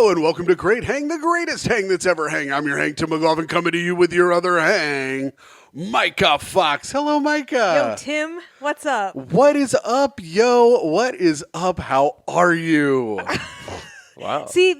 Hello and welcome to Great Hang, the greatest hang that's ever hang. I'm your hang, Tim McGovern, coming to you with your other hang, Myka Fox. Hello, Myka. Yo, Tim, what's up? What is up, yo? What is up? How are you? Wow. See,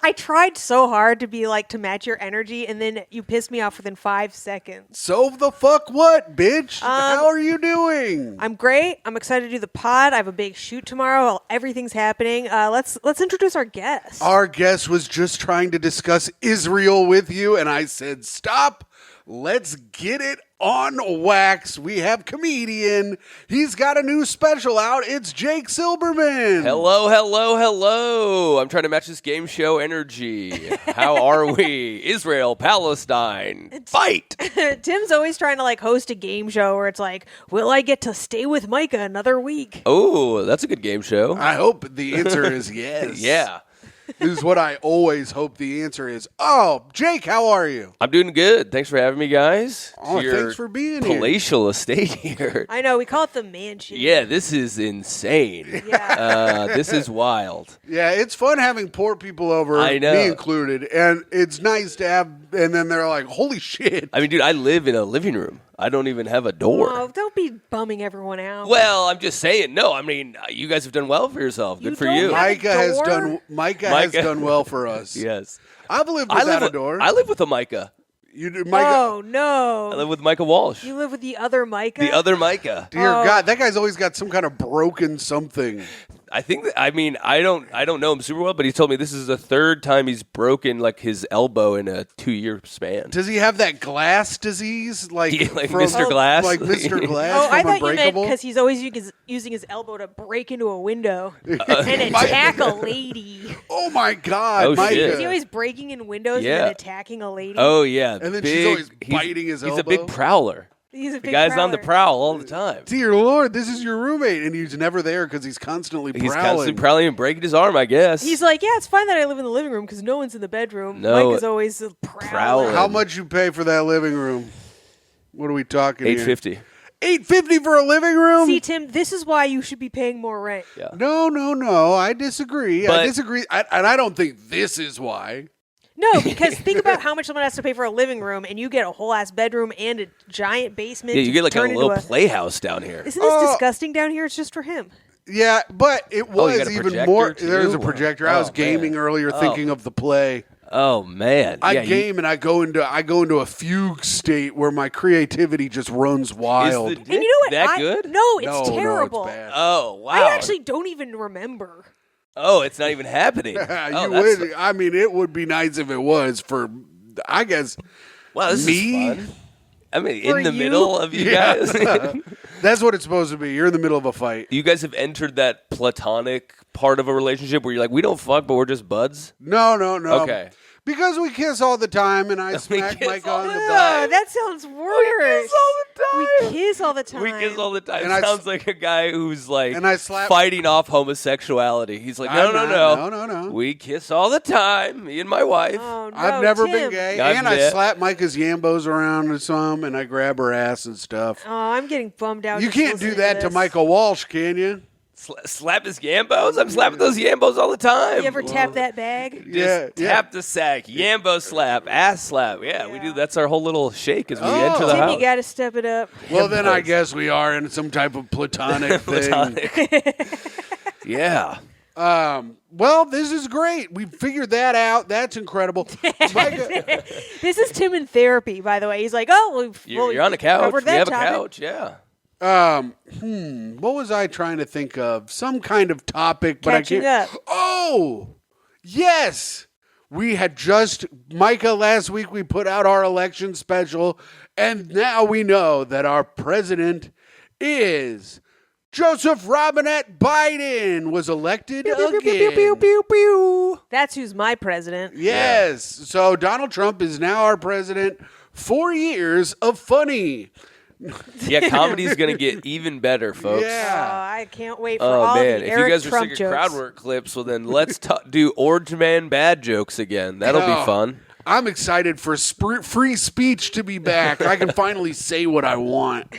I tried so hard to match your energy, and then you pissed me off within 5 seconds. So the fuck what, bitch? How are you doing? I'm great. I'm excited to do the pod. I have a big shoot tomorrow. Everything's happening. Let's introduce our guest. Our guest was just trying to discuss Israel with you, and I said, stop. Let's get it on wax. We have comedian. He's got a new special out. It's Jake Silberman. Hello, hello, hello. I'm trying to match this game show energy. How are we? Israel, Palestine, fight. Tim's always trying to host a game show where it's like, will I get to stay with Myka another week? Oh, that's a good game show. I hope the answer is yes. Yeah. This is what I always hope the answer is. Oh, Jake, how are you? I'm doing good. Thanks for having me, guys. Oh, To your thanks for being here. palatial estate here. I know, we call it the mansion. Yeah, this is insane. Yeah. This is wild. Yeah, it's fun having poor people over, I know. me included, and it's nice to have, and then they're like, holy shit. I mean, dude, I live in a living room. I don't even have a door. Oh, don't be bumming everyone out. Well, I'm just saying. No, I mean, you guys have done well for yourself. Good for don't you. have- Myka has door? done well for us. Yes. I've lived without a door. I live with a Myka. You do, Myka. Oh, no. I live with Myka Walsh. You live with the other Myka? The other Myka. Dear Oh. God, that guy's always got some kind of broken something. I think that, I mean, I don't know him super well, but he told me this is the third time he's broken his elbow in a 2-year span. Does he have that glass disease? Like Mr. Glass? Like Mr. Glass Oh, from I thought you meant Unbreakable? because he's always using his elbow to break into a window and attack a lady. Oh, my God, Oh, Myka. shit. Is he always breaking in windows and Yeah. then attacking a lady? Oh, yeah. And then she's always biting his He's elbow. a big prowler. He's a The big guy's on the prowler. prowl all the time. Dear Lord, this is your roommate, and he's never there because he's constantly prowling. He's constantly prowling and breaking his arm, I guess. He's like, yeah, it's fine that I live in the living room because no one's in the bedroom. No. Mike is always prowling. Prowling. How much you pay for that living room? What are we talking here? $850. $850 for a living room? See, Tim, this is why you should be paying more rent. Yeah. No. I disagree. But- I disagree. And I don't think this is why. No, because think about how much someone has to pay for a living room, and you get a whole ass bedroom and a giant basement. Yeah, you to get like a turn into little playhouse down here. Isn't this disgusting down here? It's just for him. Yeah, but it Oh, you was got a even projector, more. too? There's a projector. I was Oh, gaming man. earlier, thinking of the play. Oh, man. I Yeah, game and I go into a fugue state where my creativity just runs wild. Is the And dick you know what? that good? No, it's No, terrible. No, it's bad. Oh, wow. I actually don't even remember. Oh, it's not even happening. You Oh, that's- would. I mean, it would be nice if it was for. I guess Wow, this me. is fun. I mean, For in the you? middle of you Yeah. guys. That's what it's supposed to be. You're in the middle of a fight. You guys have entered that platonic part of a relationship where you're like, we don't fuck, but we're just buds? No. Okay. Because we kiss all the time, and I We smack kiss Mike all on the the time. back. That sounds worse. We kiss all the time. We kiss all the time. We kiss all the time. And It I- sounds like a guy who's like And I slap- fighting off homosexuality. He's like, no. No. We kiss all the time, me and my wife. Oh, no, I've never been Tim. gay, I've and I met- slap Micah's yambos around or some, and I grab her ass and stuff. Oh, I'm getting bummed out. You just can't do listening that to this. Michael Walsh, can you? Slap his yambos? I'm slapping those yambos all the time. You ever tap that bag? Just tap the sack, yambo slap, ass slap. Yeah, we do. That's our whole little shake as we Oh. enter the Tim, house. you got to step it up. Well, then I Yambos. guess we are in some type of platonic thing. Platonic. Yeah. Well, this is great. We figured that out. That's incredible. Micah, This is Tim in therapy, by the way. He's like, oh, You're on a couch. covered We that have a topic. couch. Yeah. what was I trying to think of? Some kind of topic, but Catching I can't. up. Oh, yes. We had just, Micah, last week we put out our election special, and now we know that our president is Joseph Robinette Biden was elected again. That's who's my president. Yes. So Donald Trump is now our president. 4 years of funny. Yeah, comedy's going to get even better, folks. Oh, Yeah. I can't wait for Oh, all man. the If Eric you guys are Trump sick of jokes. crowd work clips, well, then let's do Orange Man bad jokes again. That'll Oh. be fun. I'm excited for free speech to be back. I can finally say what I want.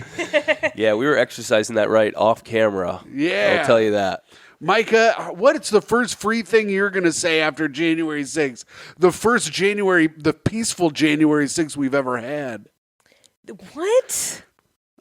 Yeah, we were exercising that right off camera. Yeah. I'll tell you that. Myka, what's the first free thing you're going to say after January 6th? The peaceful January 6th we've ever had. What?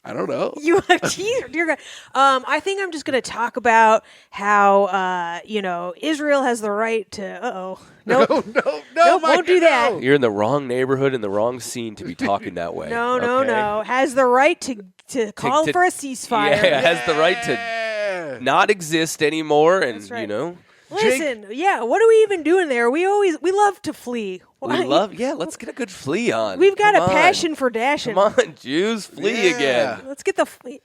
I don't know. Dear God. I think I'm just going to talk about how, Israel has the right to. Nope. No, Nope, Myka, won't do that. no. You're in the wrong neighborhood and the wrong scene to be talking that way. No. okay? Has the right to call to- for a ceasefire. Yeah, has the right to Yeah. not exist anymore, and That's right. Jake- Listen, what are we even doing there? We love to flee. let's get a good flea on. We've got Come a on. passion for dashing. Come on, Jews, flee Yeah. again. Let's get the flea.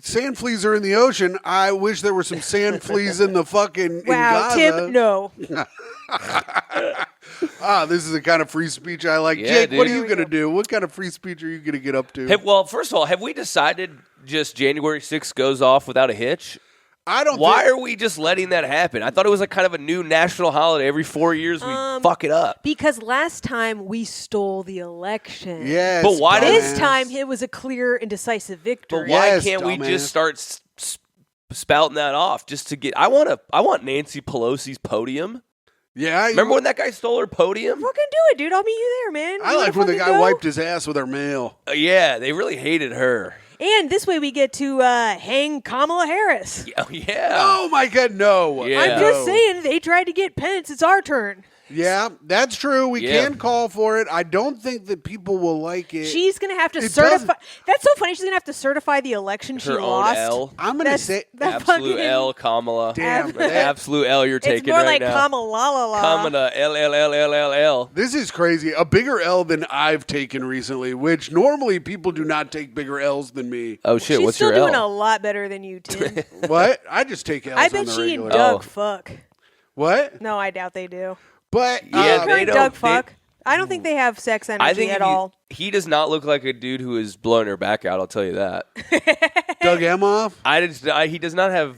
Sand fleas are in the ocean. I wish there were some sand fleas in the fucking Wow, in Gaza. Tim, no. This is the kind of free speech I like. Yeah, Jake, what are dude. you going to do? What kind of free speech are you going to get up to? First of all, have we decided just January 6th goes off without a hitch? I don't Why think, are we just letting that happen? I thought it was like kind of a new national holiday. Every 4 years we fuck it up. Because last time we stole the election. Yes, But why dumbass. This time it was a clear and decisive victory. But why Yes, can't we dumbass. just start spouting that off just to get? I want Nancy Pelosi's podium. Yeah, Remember when that guy stole her podium? Fucking do it, dude. I'll meet you there, man. I You like wanna when the fucking guy go? wiped his ass with her mail. Yeah, they really hated her. And this way we get to hang Kamala Harris. Oh yeah. Oh my God, no! Yeah. I'm just saying, they tried to get Pence. It's our turn. Yeah, that's true. We Yeah. can call for it. I don't think that people will like it. She's going to have to It certify. That's so funny. She's going to have to certify the election she Her own lost. L. I'm going to say, that Absolute fucking- L, Kamala. damn, Ab- that- Absolute L you're It's taking more right like now. Kamala. Kamala, L. this is crazy. A bigger L than I've taken recently, which normally people do not take bigger L's than me. Oh shit, She's what's still your doing L? a lot better than you, Tim. What? I just take L's I on bet the she and regular. Doug Oh. fuck. What? No, I doubt they do. But Yeah, Her they and don't- Doug they- fuck. I don't think they have sex energy I think at if you- all. he does not look like a dude who is blowing her back out. I'll tell you that. Doug Emhoff? He does not have.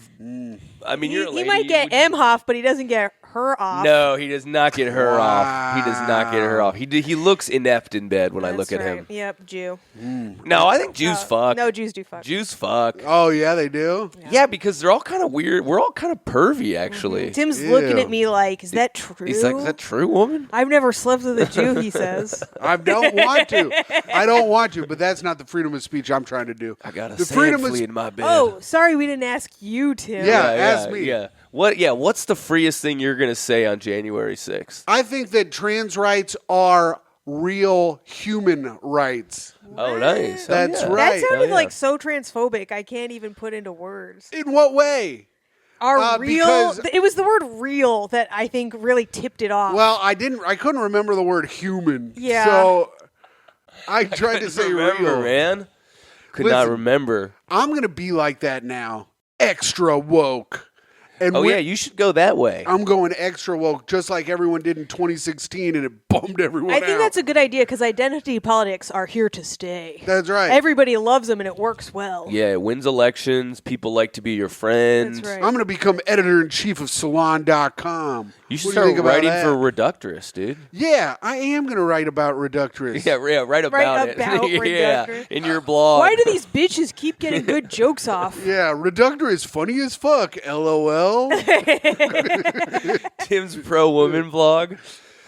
I mean, you're a He lady. might get Would- Emhoff, but he doesn't get her off. No, he does not get her off. He does not get her off. He looks inept in bed when I look That's at right. him. Yep, Jew. No, I think Jews fuck. No, Jews do fuck. Jews fuck. Oh, yeah, they do? Yeah, because they're all kind of weird. We're all kind of pervy, actually. Tim's Ew. looking at me like, is that true? He's like, "Is that true, woman?" I've never slept with a Jew, he says. I don't want to. I don't want to, but that's not the freedom of speech I'm trying to do. I got a the sand freedom flea of in my bed. Oh, sorry we didn't ask you, Tim. Yeah. ask me. Yeah. What's the freest thing you're gonna say on January 6th? I think that trans rights are real human rights. Oh, nice. That's yeah. right. That sounded yeah. like so transphobic. I can't even put into words. In what way? Our real. because- It was the word "real" that I think really tipped it off. Well, I couldn't remember the word human. Yeah. So I tried to say Remember, real. man. Could not Listen. remember. I'm going to be like that now. Extra woke. And Oh yeah, you should go that way. I'm going extra woke, just like everyone did in 2016, and it bummed everyone I think out. that's a good idea because identity politics are here to stay. That's right. Everybody loves them and it works well. Yeah, it wins elections. People like to be your friend. That's right. I'm going to become editor-in-chief of Salon.com. You should What do start think about writing that? for Reductress, dude. Yeah, I am going to write about Reductress. Yeah, write about it. about yeah, Reductress. in your blog. Why do these bitches keep getting good jokes off? Yeah, Reductor is funny as fuck. LOL. Tim's pro woman blog?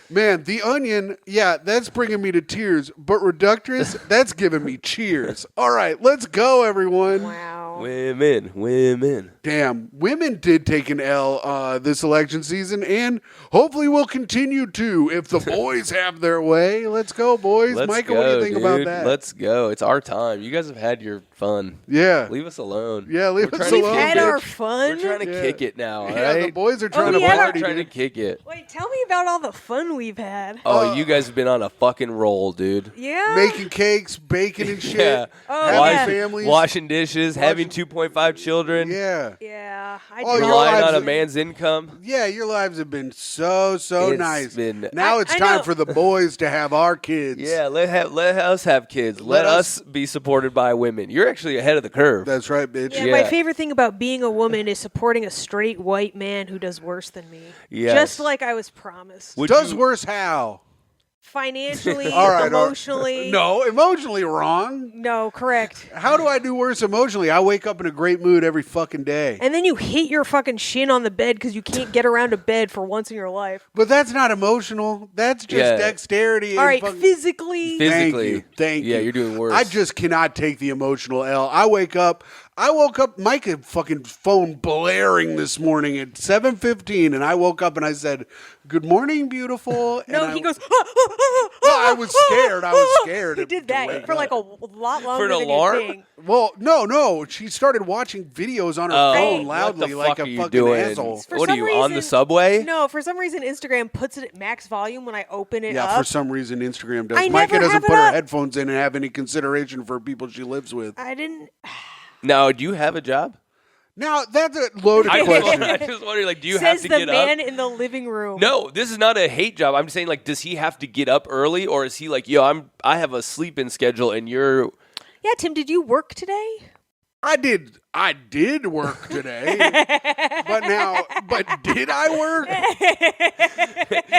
Man, The Onion, yeah, that's bringing me to tears. But Reductress, that's giving me cheers. All right, let's go, everyone. Wow. Women. Damn, women did take an L this election season, and hopefully will continue to if the boys have their way. Let's go, boys. Let's Micah, go, what do you think dude. about that? Let's go. It's our time. You guys have had your fun. Yeah. Leave us alone. Yeah, leave We're us trying to alone, kick Had it. our fun. We're trying to Yeah. kick it now, all Yeah, the right? boys are trying we to had our- party. Trying to dude. kick it. Wait, tell me about all the fun we've had. Oh, you guys have been on a fucking roll, dude. Yeah. Making cakes, baking and shit. Yeah. Oh, having yeah. families. Washing dishes, having 2.5 children, Yeah. Yeah. I Oh, did. your relying lives on a are- man's income. Yeah, your lives have been so It's nice. been- Now I- it's I time know. for the boys to have our kids. Yeah, let us have kids. Let us be supported by women. You're actually ahead of the curve. That's right, bitch. Yeah, Yeah. my favorite thing about being a woman is supporting a straight white man who does worse than me. Yes. Just like I was promised. Would Does you- worse how? financially, All right, emotionally. No, emotionally wrong. No, correct. How do I do worse emotionally? I wake up in a great mood every fucking day. And then you hit your fucking shin on the bed because you can't get around to bed for once in your life. But that's not emotional. That's just dexterity. All and right, fucking- physically. Thank you. Yeah, you're doing worse. I just cannot take the emotional L. I woke up, Myka fucking phone blaring this morning at 7:15, and I woke up and I said, "Good morning, beautiful." No, and he goes. Well, I was scared. I was scared. He did to that wake for up. like a lot longer For an than alarm? you think. Well, no. She started watching videos on her phone loudly what the like fuck a are you fucking doing? asshole. For What are some you, on the reason- subway? No, for some reason Instagram puts it at max volume when I open it up. Yeah, for some reason Instagram does. I Myka never doesn't have it put her up. headphones in and have any consideration for people she lives with. I didn't. Now, do you have a job? Now, that's a loaded I question. just wonder, like, do you have Says to the get man up? in the living room. No, this is not a hate job. I'm saying, like, does he have to get up early, or is he like, yo, I have a sleep-in schedule, and you're... Yeah, Tim, did you work today? I did work today. but did I work?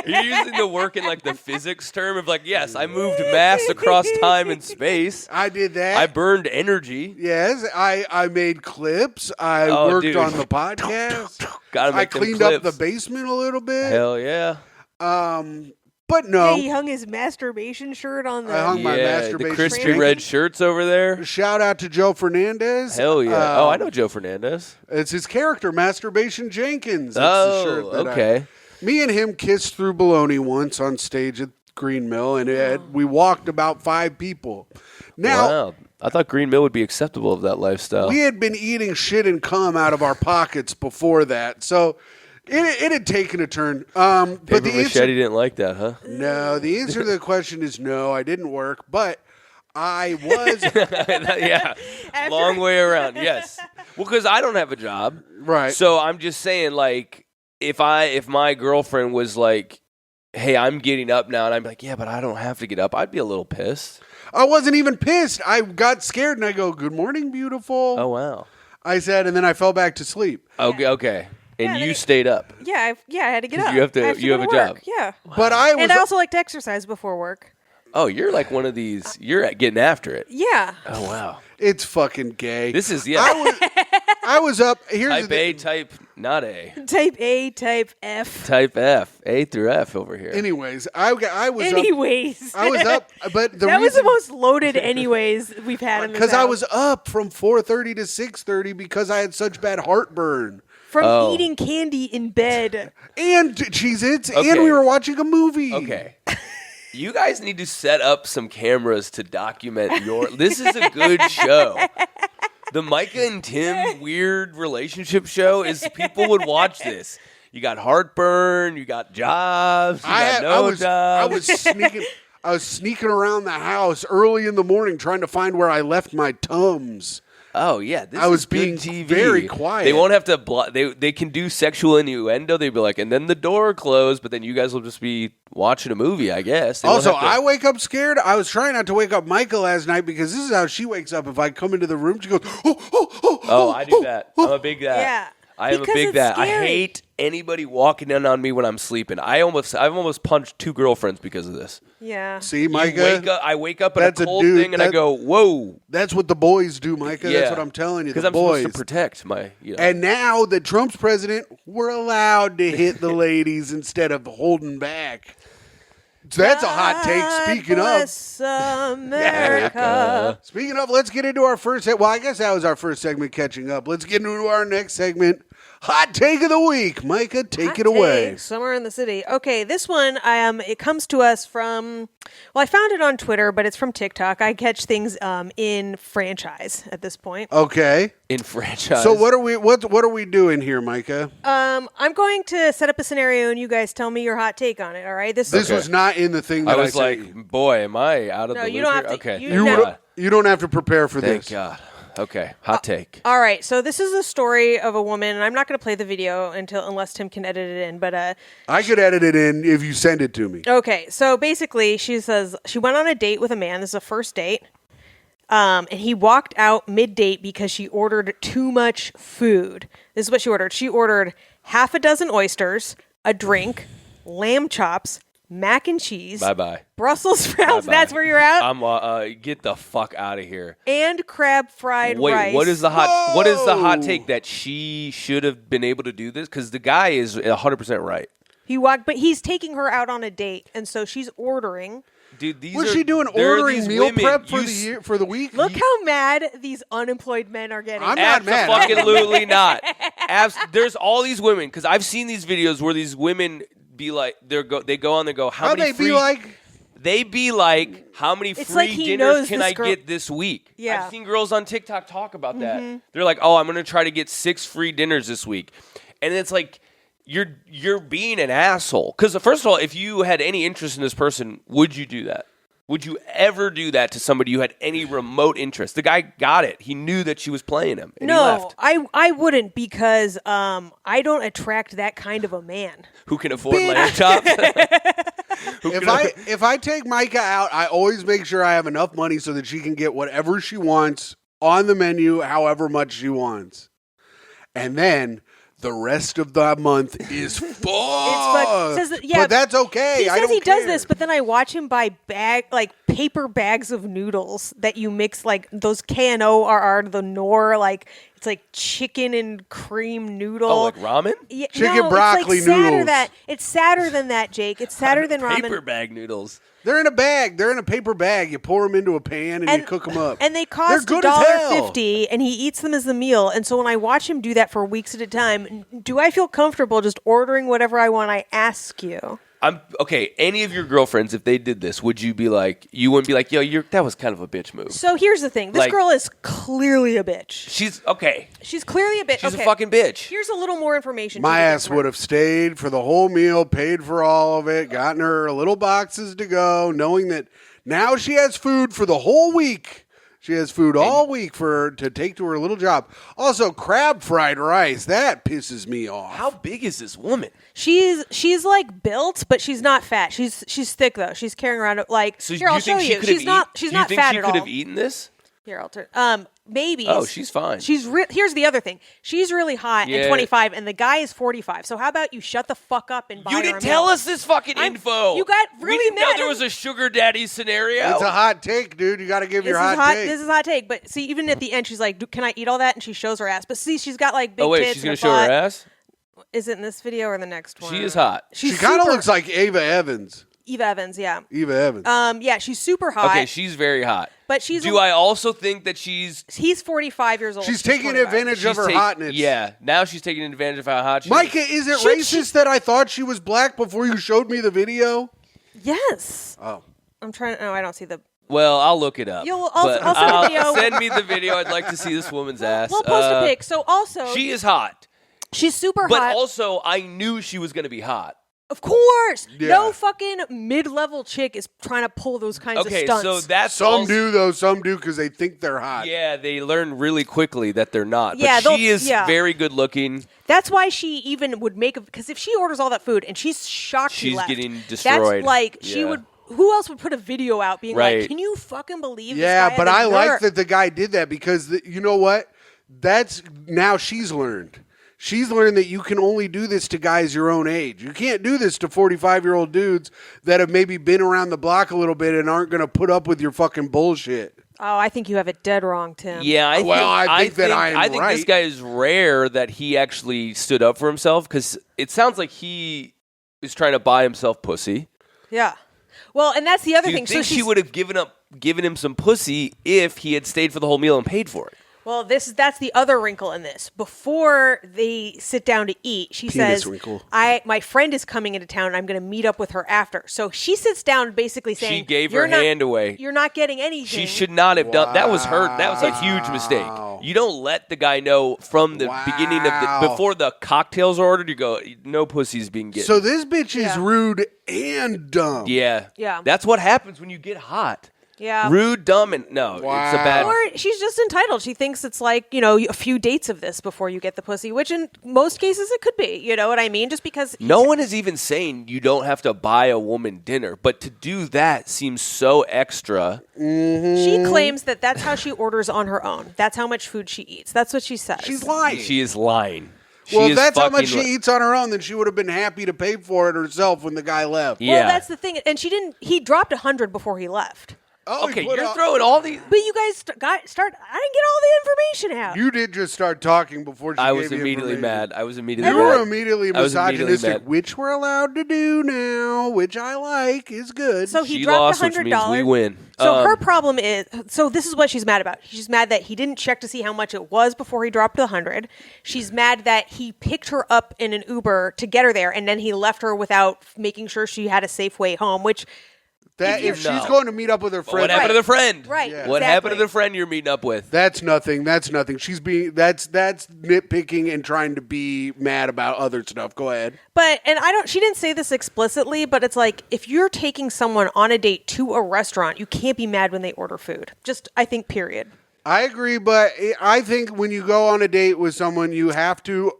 You're using the work in, like, the physics term of, like, yes, I moved mass across time and space. I did that. I burned energy. Yes, I made clips. I Oh, worked dude. on the podcast. Gotta I make them cleaned up the clips. basement a little bit. Hell yeah. But no. Yeah, he hung his masturbation shirt on the. I hung my The masturbation crispy drink. red shirts over there. Shout out to Joe Fernandez. Hell yeah. I know Joe Fernandez. It's his character, Masturbation Jenkins. That's the shirt that okay. me and him kissed through baloney once on stage at Green Mill, and we walked about 5 people. Now, Wow. I thought Green Mill would be acceptable of that lifestyle. we had been eating shit and cum out of our pockets before that, so it had taken a turn. But Paper the Machete answer, didn't like that, huh? no, the answer to the question is no, I didn't work, but I was Yeah. Long way around. Yes. Well, because I don't have a job. right. So I'm just saying, like, if my girlfriend was like, hey, I'm getting up now, and I'm like, yeah, but I don't have to get up, I'd be a little pissed. I wasn't even pissed. I got scared and I go, "Good morning, beautiful." Oh, wow. I said, and then I fell back to sleep. Okay. And Yeah, you stayed up. Yeah, I had to get up. You have to- I you go have to a work. job. Yeah. But I was And I also like to exercise before work. Oh, you're like one of these. You're getting after it. Yeah. Oh, wow. it's fucking gay. This is, I was up. Here's type the A, thing. type not A. Type A, type F. Type F. A through F over here. Anyways, I was up. Anyways. I was up, but the that was the reason most loaded anyways we've had in this because I house. was up from 4:30 to 6:30 because I had such bad heartburn From Oh. eating candy in bed. and Cheez-Its, Okay. and we were watching a movie. Okay. You guys need to set up some cameras to document your. This is a good show. The Myka and Tim weird relationship show is people would watch this. You got heartburn. You got jobs. You got no jobs. I was sneaking around the house early in the morning trying to find where I left my Tums. Oh yeah, this I was is good being TV. very quiet. They won't have to. They can do sexual innuendo. They'd be like, and then the door closed, but then you guys will just be watching a movie, I guess. They won't Also, have to- I wake up scared. I was trying not to wake up Myka last night because this is how she wakes up. If I come into the room, she goes, Oh, I do that. I'm a big that. Yeah. I am a Because big it's that. I scary. hate anybody walking in on me when I'm sleeping. I've almost punched 2 girlfriends because of this. Yeah. See, You Myka? I wake up in That's a a cold dude- thing and I that- go, whoa. That's what the boys do, Myka. Yeah. That's what I'm telling you. Because The I'm boys. supposed to protect my. And now that Trump's president, we're allowed to hit the ladies instead of holding back. So that's a hot take. Speaking of, Bless America. let's get into our first. Well, I guess that was our first segment, catching up. Let's get into our next segment, hot take of the week. Myka, take Hot it away. take, Somewhere in the city. Okay, this one it comes to us from. Well, I found it on Twitter, but it's from TikTok. I catch things in franchise at this point. Okay. in franchise. So what are we doing here, Myka? I'm going to set up a scenario, and you guys tell me your hot take on it. All right? This This Okay. was not in the thing that I was sent like, you. boy, am I out of No, the you loop don't here? have to- Okay. you thank no. God. You don't have to prepare for Thank this. God. Okay. Hot take. All right, so this is a story of a woman, and I'm not going to play the video unless Tim can edit it in. But I could edit it in if you send it to me. okay, so basically, she says she went on a date with a man. This is a first date, and he walked out mid-date because she ordered too much food. This is what she ordered. She ordered half a dozen oysters, a drink, lamb chops, mac and cheese, Bye-bye. Brussels sprouts, Bye-bye. that's where you're at, I'm get the fuck out of here. and crab fried Wait, rice. what is the hot Whoa! take that she should have been able to do this? Because the guy is 100% right. But he's taking her out on a date, and so she's ordering. Dude, Was she doing ordering meal prep for the year, for the week? Look how mad these unemployed men are getting. I'm not mad. Absolutely not. There's all these women, because I've seen these videos where these women be like, they go on, they go, how How'd many they free... be like? They be like, how many It's free like he dinners knows can this I girl- get this week? Yeah. Mm-hmm. I've seen girls on TikTok talk about that. They're like, oh, I'm going to try to get 6 free dinners this week. And it's like, you're being an asshole. Because first of all, if you had any interest in this person, would you do that? Would you ever do that to somebody you had any remote interest? The guy got it. He knew that she was playing him, and he No, left. I wouldn't, because I don't attract that kind of a man. Who can afford laptops? If I take Myka out, I always make sure I have enough money so that she can get whatever she wants on the menu, however much she wants. And then the rest of the month is full. But that's okay. He I says don't he does care. this, but then I watch him buy paper bags of noodles that you mix, like those KNORR, the Knorr, like it's like chicken and cream noodle. Oh, like ramen? Yeah, Chicken no, broccoli it's like sadder noodles. It's sadder than that, Jake. It's sadder than ramen. Paper bag noodles. They're in a bag. They're in a paper bag. You pour them into a pan and you cook them up. And they cost They're good as hell. $1.50, and he eats them as the meal. And so when I watch him do that for weeks at a time, do I feel comfortable just ordering whatever I want? I ask you. I'm okay. Any of your girlfriends, if they did this, would you be like? You wouldn't be like, yo, that was kind of a bitch move. So here's the thing: this Like- girl is clearly a bitch. She's okay. She's clearly a bitch. She's okay. a fucking bitch. Here's a little more information. My ass would have stayed for the whole meal, paid for all of it, gotten her little boxes to go, knowing that now she has food for the whole week. She has food all week to take to her little job. Also, crab fried rice, that pisses me off. How big is this woman? She's like built, but she's not fat. She's thick though. She's carrying around like. So Here, do I'll you show think she you. could have She's not. She's not fat she at could all. have eaten this? Here, I'll turn. Maybe. Oh, she's fine. Here's the other thing. She's really hot Yeah. and 25, and the guy is 45. So how about you shut the fuck up and buy You her didn't a tell meal? us this fucking info. You got We really didn't know mad. there was a sugar daddy scenario. It's a hot take, dude. You got to give This your is hot take. This is a hot take. But see, even at the end, she's like, "Can I eat all that?" And she shows her ass. But see, she's got like big Oh wait, tits she's and gonna a show her butt. ass. Is it in this video or the next one? She is hot. She She's kind of super- looks like Ava Evans. Eva Evans. Yeah. Eva Evans. Yeah, she's super hot. Okay, she's very hot. But she's. Do I also think that he's 45 years old. She's taking 25. advantage of her take- hotness. Yeah, now she's taking advantage of how hot she Micah, is. is it She- racist that I thought she was black before you showed me the video? Yes. Oh. I'm trying. Oh, I don't see the. Well, I'll look it up. I'll But send a video. Send me the video. I'd like to see this woman's ass. We'll post a pic. So also, She is hot, she's super but hot. also I knew she was going to be hot. Of course, Yeah. no fucking mid-level chick is trying to pull those kinds Okay, of stunts. so that's Some also, do, though. Some do because they think they're hot. Yeah, they learn really quickly that they're not. Yeah, but she is yeah. very good looking. That's why she even would make because if she orders all that food and she's shocked, she She's left, getting destroyed. That's like she Yeah. would. Who else would put a video out being Right. like, "Can you fucking believe?" Yeah, this guy but has a I like nerve?" that the guy did that because you know what? That's now she's learned. She's learned that you can only do this to guys your own age. You can't do this to 45-year-old dudes that have maybe been around the block a little bit and aren't going to put up with your fucking bullshit. Oh, I think you have it dead wrong, Tim. Yeah, I think that I am I think this right. guy is rare that he actually stood up for himself because it sounds like he is trying to buy himself pussy. Yeah. Well, and that's the other Do you thing. think so she would have given him some pussy if he had stayed for the whole meal and paid for it? Well, that's the other wrinkle in this. Before they sit down to eat, she Penis says, wrinkle. My friend is coming into town. I'm going to meet up with her after." So she sits down basically saying, She gave "You're her not- hand away. You're not getting anything." She should not have done that. Was her. That was a huge mistake. Wow. You don't let the guy know from the beginning of the before the cocktails are ordered. You go, no pussy's being given. So this bitch is Yeah. rude and dumb. yeah, Yeah. That's what happens when you get hot. Yeah. Rude, dumb, and no, it's a bad. Or she's just entitled. She thinks it's like, a few dates of this before you get the pussy, which in most cases it could be. You know what I mean? Just because. No one is even saying you don't have to buy a woman dinner, but to do that seems so extra. She claims that that's how she orders on her own. That's how much food she eats. That's what she says. She's lying. She is lying. Well, She if is that's how much fucking she eats on her own, then she would have been happy to pay for it herself when the guy left. Yeah. Well, that's the thing. And she didn't. He dropped 100 before he left. Oh, he Okay, put you're out- throwing all these. But you guys start. I didn't get all the information out. You did just start talking before she I gave was you immediately information. mad. I was immediately You mad. were immediately I was immediately misogynistic, mad. which we're allowed to do now, which I like, is good. So he She dropped lost, which means $100. we win. So her problem is. So this is what she's mad about. She's mad that he didn't check to see how much it was before he dropped the 100. She's mad that he picked her up in an Uber to get her there, and then he left her without making sure she had a safe way home. Which that if she's No. going to meet up with her But friend, what happened to the friend? Right, Yeah. What happened to exactly. the friend you're meeting up with? that's nothing. That's nothing. She's being that's nitpicking and trying to be mad about other stuff. Go ahead. But and I don't. She didn't say this explicitly, but it's like if you're taking someone on a date to a restaurant, you can't be mad when they order food. Just I think. Period. I agree, but I think when you go on a date with someone, you have to.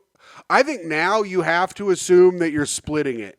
I think now you have to assume that you're splitting it.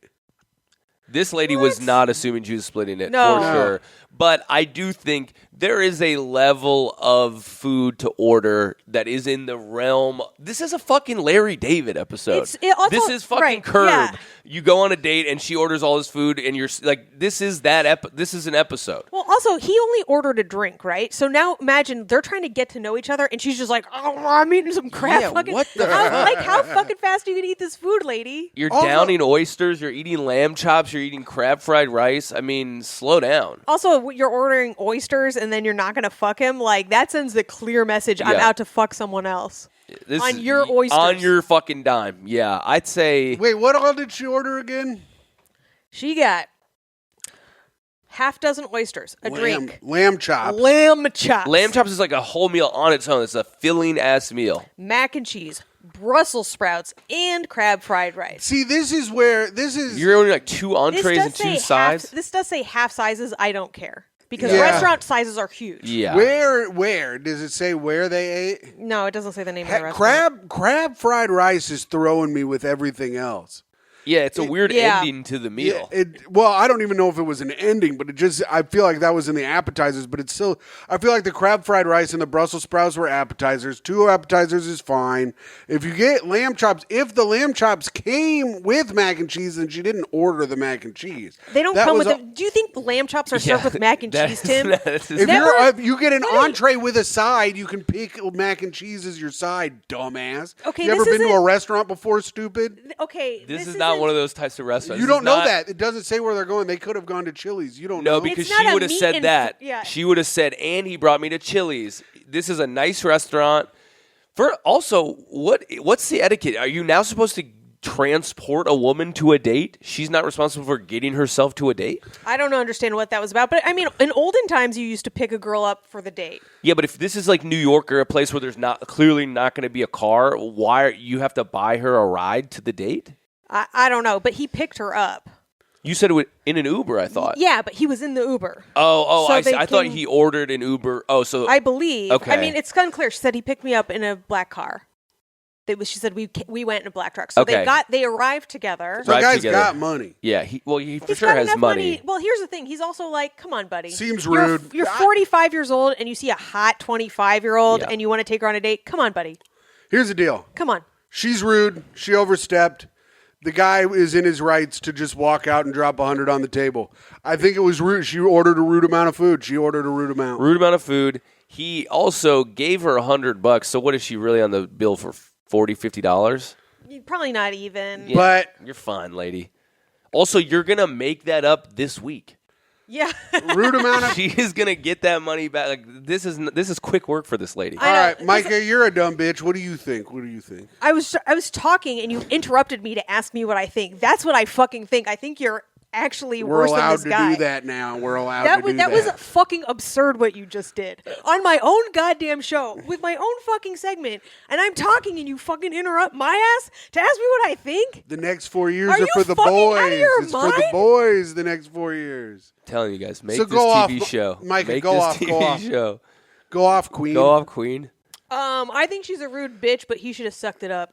This lady was not assuming she was splitting it No. for sure. But I do think there is a level of food to order that is in the realm. This is a fucking Larry David episode. This is fucking right, Curb. yeah. You go on a date and she orders all this food, and you're like, this is this is an episode. Well, also he only ordered a drink, right? So now imagine they're trying to get to know each other, and she's just like, "Oh, I'm eating some crap." Yeah, fucking, what the- how fucking fast are you gonna eat this food, lady? You're Also- downing oysters. You're eating lamb chops. You're eating crab fried rice. I mean, slow down. Also, you're ordering oysters, and then you're not gonna fuck him. Like that sends a clear message: I'm Yeah. out to fuck someone else. This On is- your oysters. On your fucking dime. Yeah, I'd say. Wait, what all did she order again? She got half dozen oysters, a drink, Lamb chops. lamb chops, Lamb chops is like a whole meal on its own. It's a filling ass meal. mac and cheese, Brussels sprouts, and crab fried rice. See, this is where this is. You're only like two This entrees does and say two sides. This does say half sizes. I don't care because Yeah. restaurant sizes are huge. Yeah. Where does it say where they ate? No, it doesn't say the name of the restaurant. Crab fried rice is throwing me with everything else. Yeah, it's a weird yeah. ending to the meal. Well, I don't even know if it was an ending, but I feel like that was in the appetizers, but it's still, I feel like the crab fried rice and the Brussels sprouts were appetizers. 2 appetizers is fine. If you get lamb chops, if the lamb chops came with mac and cheese, then she didn't order the mac and cheese. They don't That come was with a- them. Do you think lamb chops are served with mac and cheese, Tim? If you get an entree with a side, you can pick mac and cheese as your side, dumbass. Okay, you ever this been to isn't- a restaurant before, stupid? Okay, this is not isn't- one of those types of restaurants. You This don't is know not- that. It doesn't say where they're going. They could have gone to Chili's. You don't No, know. because It's not she a would have meat said and that. yeah. She would have said, and he brought me to Chili's. This is a nice restaurant. For also, what's the etiquette? Are you now supposed to transport a woman to a date? She's not responsible for getting herself to a date? I don't understand what that was about, but I mean, in olden times, you used to pick a girl up for the date. Yeah, but if this is like New York or a place where there's clearly not going to be a car, why you have to buy her a ride to the date? I don't know, but he picked her up. You said it was in an Uber, I thought. Yeah, but he was in the Uber. Oh, So I see. they I thought can- he ordered an Uber. Oh, so I believe. Okay. I mean, it's unclear. She said he picked me up in a black car. She said we went in a black truck. So Okay. they arrived together. the Right guy's together. got money. yeah, he for He's sure got has enough money. Well, here's the thing. He's also like, come on, buddy. Seems You're- rude. You're 45 years old and you see a hot 25-year-old Yeah. and you want to take her on a date. Come on, buddy. Here's the deal. Come on. She's rude. She overstepped. The guy is in his rights to just walk out and drop 100 on the table. I think it was rude. She ordered a rude amount of food. Rude amount of food. He also gave her $100. So what is she really on the bill for? $40-$50? Probably not even. Yeah, But- you're fine, lady. Also, you're gonna make that up this week. Yeah. Rude amount of. She is gonna get that money back. Like this is quick work for this lady. All right, Myka, you're a dumb bitch. What do you think? I was talking and you interrupted me to ask me what I think. That's what I fucking think. I think you're actually We're worse than allowed this to guy. do that now. We're allowed That to was do that that. was fucking absurd what you just did on my own goddamn show with my own fucking segment, and I'm talking and you fucking interrupt my ass to ask me what I think. The next 4 years Are are you for the fucking boys. out of your It's for the mind? boys. The next 4 years. I'm telling you guys, make So this go off, TV show. Myka, Make go this off, TV go off. show. Go off, Queen. Go off, Queen. I think she's a rude bitch, but he should have sucked it up.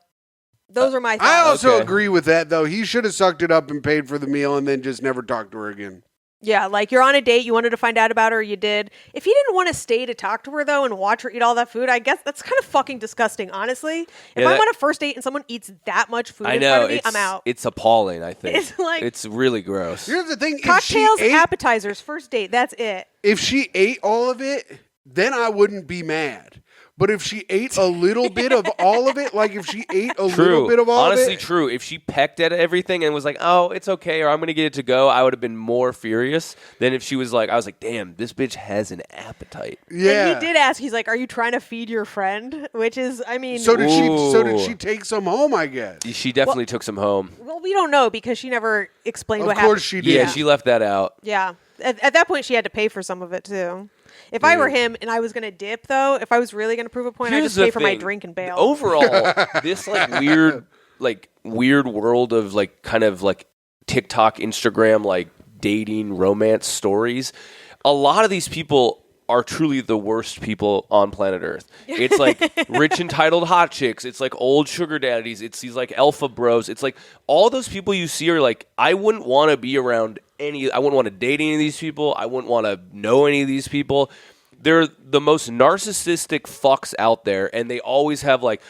Those are my I thoughts. also Okay. agree with that, though. He should have sucked it up and paid for the meal and then just never talked to her again. Yeah, like you're on a date, you wanted to find out about her, you did. If he didn't want to stay to talk to her though and watch her eat all that food, I guess that's kind of fucking disgusting, honestly. If Yeah, I'm on a first date and someone eats that much food I in know front of me, I'm out. It's appalling. I think It's like- it's really gross. Here's the thing: Cocktails, if appetizers, first date, that's it. she ate all of it, then I wouldn't be mad. But if she ate a little bit of all of it, like if she ate a little bit of all Honestly, of it. true. If she pecked at everything and was like, "Oh, it's okay," or "I'm going to get it to go," I would have been more furious than if she was like, "I was like, damn, this bitch has an appetite." Yeah. And he did ask, he's like, "Are you trying to feed your friend?" Which is, I mean, So did she? So did Ooh. she take some home? I guess. She definitely took some home. well, we don't know because she never explained Of what course happened. she did. Yeah, she left that out. Yeah. At that point, she had to pay for some of it, too. If I were him and I was going to dip, though, if I was really going to prove a point, I'd Here's just the pay for my thing. drink and bail. Overall, this weird world of like kind of like TikTok, Instagram, like dating, romance stories. A lot of these people are truly the worst people on planet Earth. It's like rich, entitled hot chicks. It's like old sugar daddies. It's these like alpha bros. It's like all those people you see are like, I wouldn't want to be around I wouldn't want to date any of these people. I wouldn't want to know any of these people. They're the most narcissistic fucks out there, and they always have like,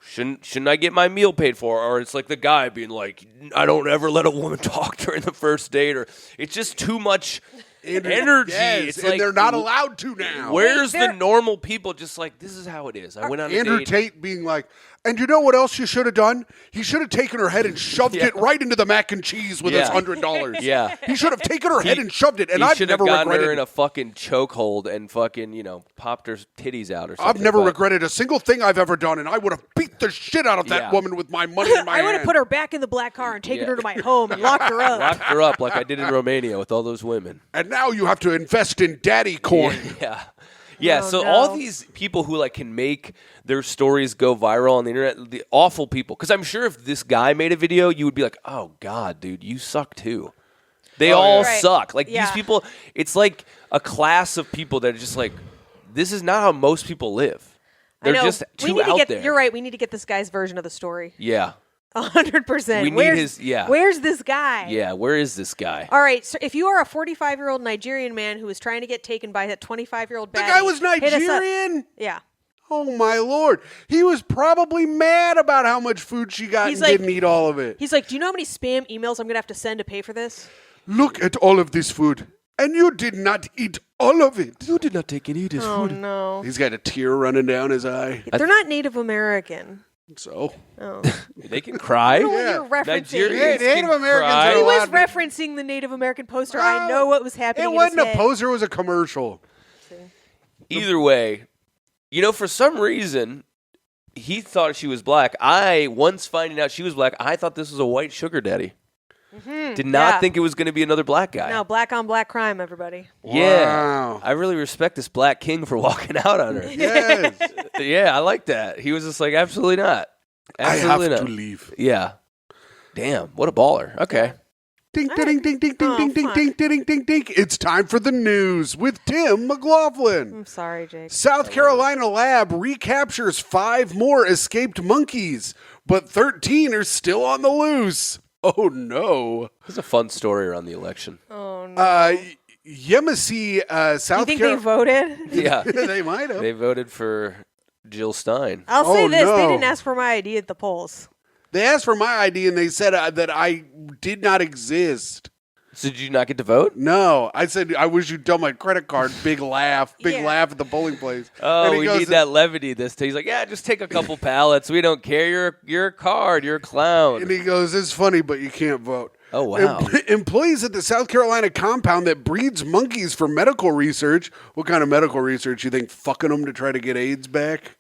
shouldn't I get my meal paid for? Or it's like the guy being like, I don't ever let a woman talk during the first date, or it's just too much energy. Yes, It's and like, they're not allowed to now. Where's They're- the normal people just like, this is how it is. I went on a Andrew date. Tate being like, and you know what else you should have done? He should have taken her head and shoved Yeah. it right into the mac and cheese with his Yeah. $100. Yeah. He should have taken her head and shoved it, and he I've should have never gotten regretted her in it. a fucking chokehold and fucking, popped her titties out or something. I've never but- regretted a single thing I've ever done, and I would have beat the shit out of that Yeah. woman with my money in my I would have hand. put her back in the black car and taken Yeah. her to my home and locked her up. Locked her up like I did in Romania with all those women. And now you have to invest in daddy coin. Yeah. Yeah, Oh, so no. all these people who like can make their stories go viral on the internet, the awful people. Because I'm sure if this guy made a video, you would be like, "Oh God, dude, you suck too." They all yeah. Right. suck. Like Yeah. these people, it's like a class of people that are just like, this is not how most people live. I They're know. just We too need to out get, there. You're right. We need to get this guy's version of the story. Yeah, 100%. We need Where's, his- yeah. Where's this guy? yeah. Where is this guy? All right. So if you are a 45-year-old Nigerian man who is trying to get taken by a 25-year-old The baddie, guy was hit us up. Nigerian? Yeah. Oh, my Lord. He was probably mad about how much food she got He's and like- didn't eat all of it. He's like, do you know how many spam emails I'm going to have to send to pay for this? Look at all of this food, and you did not eat all of it. You did not take any of this Oh, no. He's got a tear running down his eye. They're not Native American. So, Oh. They can cry. I don't know Yeah. what you're referencing. Nigerians Yeah, Native can Americans cry. are He was allowed to- referencing the Native American poster. I know what was happening It in wasn't his a head. poster, it was a commercial. Either way, for some reason, he thought she was black. Once finding out she was black, I thought this was a white sugar daddy. Did not Yeah. think it was going to be another black guy. No, black on black crime, everybody. Yeah. Wow. I really respect this black king for walking out on her. Yes. Yeah, I like that. He was just like, absolutely not. I Absolutely have not. to leave. Yeah. Damn, what a baller. Okay. Ding, All ding, right. ding, ding, ding, Oh, ding, ding, fuck. ding, ding, ding, ding. It's time for the news with Tim McLaughlin. I'm sorry, Jake. South Carolina lab recaptures 5 more escaped monkeys, but 13 are still on the loose. Oh no. This is a fun story around the election. Oh, no. Yemisi, you South think they Carolina. voted? Yeah. They might have. They voted for Jill Stein. I'll say Oh, this. They no. didn't ask for my ID at the polls. They asked for my ID and they said that I did not exist. So did you not get to vote? No, I said I wish you'd tell my credit card. Big laugh, big Yeah. laugh at the polling place. Oh, And he we goes, need that levity this day. He's like, yeah, just take a couple pallets. We don't care. You're a card. You're a clown. And he goes, "It's funny, but you can't vote." Oh, wow. Employees at the South Carolina compound that breeds monkeys for medical research. What kind of medical research? You think fucking them to try to get AIDS back?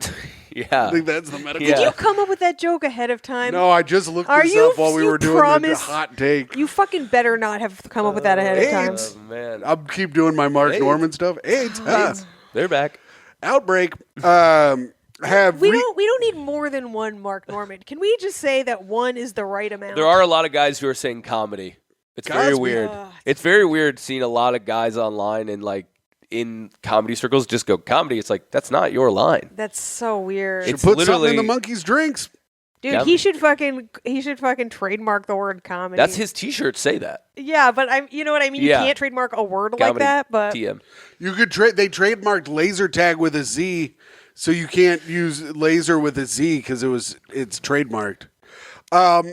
Yeah. I think that's the medical. Yeah. Did you come up with that joke ahead of time? No, I just looked Are this you- up while we you were doing the promise- hot take. You fucking better not have come up with that ahead of time. AIDS. Oh, man. I'll keep doing my Mark AIDS. Norman stuff. AIDS. huh. They're back. Outbreak. Have We don't need more than one Mark Norman. Can we just say that one is the right amount? There are a lot of guys who are saying comedy. It's very Cosby. weird. Ugh. It's very weird seeing a lot of guys online and like in comedy circles just go comedy. It's like, that's not your line. That's so weird. It's put something in literally- the monkeys' drinks. Dude, he should fucking trademark the word comedy. That's his T-shirt. Say that. Yeah, but you know what I mean. Yeah. You can't trademark a word like Comedy that. But TM. You could they trademarked laser tag with a Z, so you can't use laser with a Z because it's trademarked.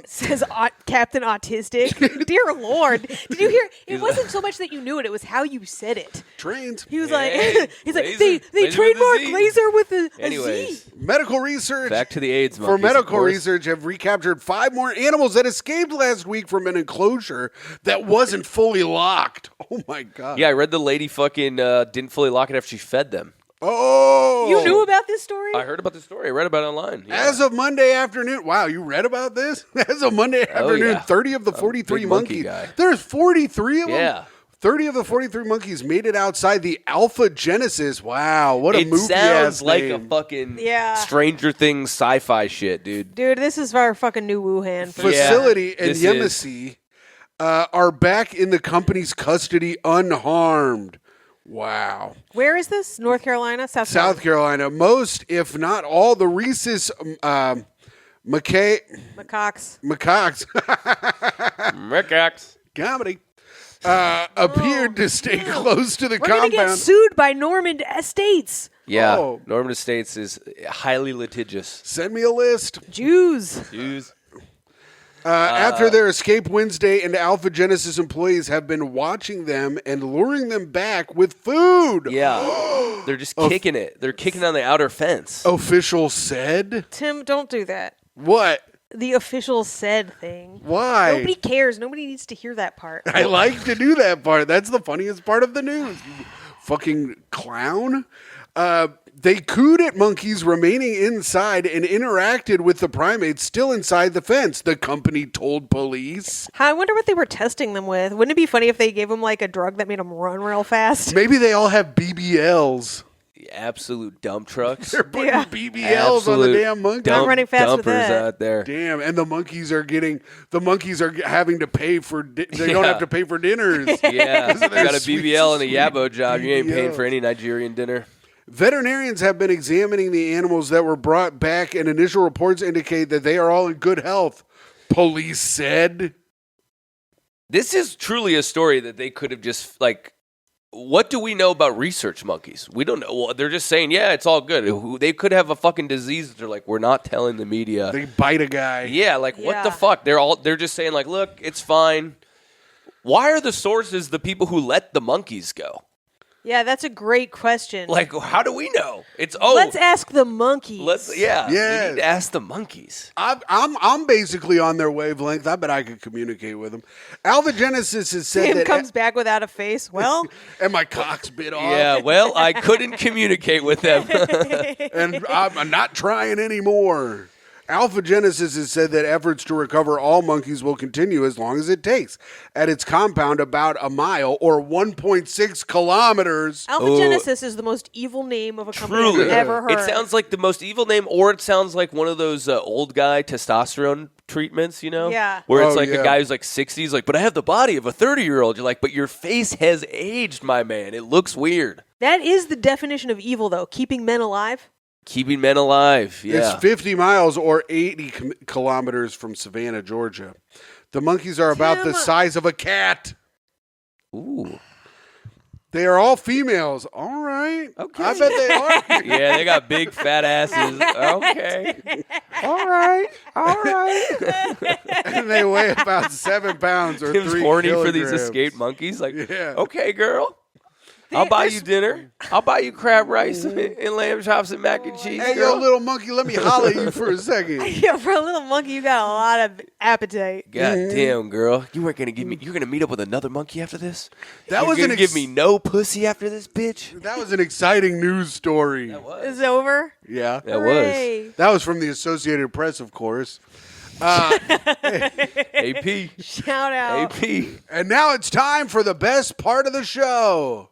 says Captain Autistic. Dear Lord, did you hear? It wasn't so much that you knew it; it was how you said it. Trains. He was Hey, like, he's like, laser- they laser with a trademarked Z. laser with a Anyways, Z. Medical research. back to the AIDS For monkeys, of medical course. research, have recaptured 5 more animals that escaped last week from an enclosure that wasn't fully locked. Oh my god! Yeah, I read the lady fucking didn't fully lock it after she fed them. Oh, You knew about this story? I heard about the story. I read about it online. Yeah. As of Monday afternoon, wow, you read about this? As of Monday afternoon, yeah. 30 of the I'm a 43 big monkey monkeys. guy. There's 43 of them? Yeah. 30 of the 43 monkeys made it outside the Alpha Genesis. Wow, what a It movie sounds like name. a fucking Yeah. Stranger Things sci-fi shit, dude. Dude, this is our fucking new Wuhan. Facility in this Yemisi are back in the company's custody unharmed. Wow. Where is this? North Carolina? South Carolina. Most, if not all, the rhesus Macaques. macaques Macaques. comedy appeared to stay close to the We're going to get compound. sued by Norman Estates. Yeah, Oh. Norman Estates is highly litigious. Send me a list. Jews. Jews. After their escape Wednesday, and Alpha Genesis employees have been watching them and luring them back with food. Yeah, they're just kicking it. They're kicking on the outer fence. Official said. Tim, don't do that. What? The official said thing. Why? Nobody cares. Nobody needs to hear that part. I like to do that part. That's the funniest part of the news. You fucking clown. They cooed at monkeys remaining inside and interacted with the primates still inside the fence, the company told police. I wonder what they were testing them with. Wouldn't it be funny if they gave them like a drug that made them run real fast? Maybe they all have BBLs. Absolute dump trucks. They're putting Yeah. BBLs on the Absolute damn monkey. Dump- running fast with dumpers that. out there. Damn, and the monkeys are having to pay for, they don't Yeah. have to pay for dinners. Yeah, you They're got a sweet, BBL and a sweet Yabo job. You ain't paying BBLs. for any Nigerian dinner. Veterinarians have been examining the animals that were brought back, and initial reports indicate that they are all in good health, police said. This is truly a story that they could have just like. What do we know about research monkeys? We don't know. Well, they're just saying, yeah, it's all good. They could have a fucking disease that they're like, we're not telling the media. They bite a guy. Yeah, like what the Yeah. fuck? They're just saying like, look, it's fine. Why are the sources the people who let the monkeys go? Yeah, that's a great question. Like, how do we know? It's Let's ask the monkeys. we Yes. need to ask the monkeys. I'm basically on their wavelength. I bet I could communicate with them. Alpha Genesis has said Tim that, comes back without a face. Well, and my cock's bit off, Yeah, well, I couldn't communicate with them. and I'm not trying anymore. Alpha Genesis has said that efforts to recover all monkeys will continue as long as it takes at its compound about a mile or 1.6 kilometers. Alpha Genesis is the most evil name of a company Truly. I've ever heard. It sounds like the most evil name, or it sounds like one of those old guy testosterone treatments, you know? Yeah. Where it's Oh, like yeah. a guy who's like 60, he's like, but I have the body of a 30-year-old. You're like, but your face has aged, my man. It looks weird. That is the definition of evil, though. Keeping men alive. Keeping men alive. Yeah. It's 50 miles or 80 kilometers from Savannah, Georgia. The monkeys are about the Tim. size of a cat. Ooh. They are all females. All right. Okay. I bet they are. Yeah, they got big fat asses. Okay. All right. All right. And they weigh about 7 pounds or Tim's 3 horny kilograms. for these escaped monkeys. Like, Yeah. okay, girl. I'll buy you dinner. I'll buy you crab rice and lamb chops and mac and cheese. Hey, girl. yo, little monkey, let me holler at you for a second. Yeah, for a little monkey, you got a lot of appetite. God damn, girl. You weren't gonna give me. You're gonna meet up with another monkey after this. That You're was gonna an give me no pussy after this, bitch. That was an exciting news story. It's over. Yeah. That was Hooray. That was from the Associated Press, of course. AP. Shout out. AP. And now it's time for the best part of the show.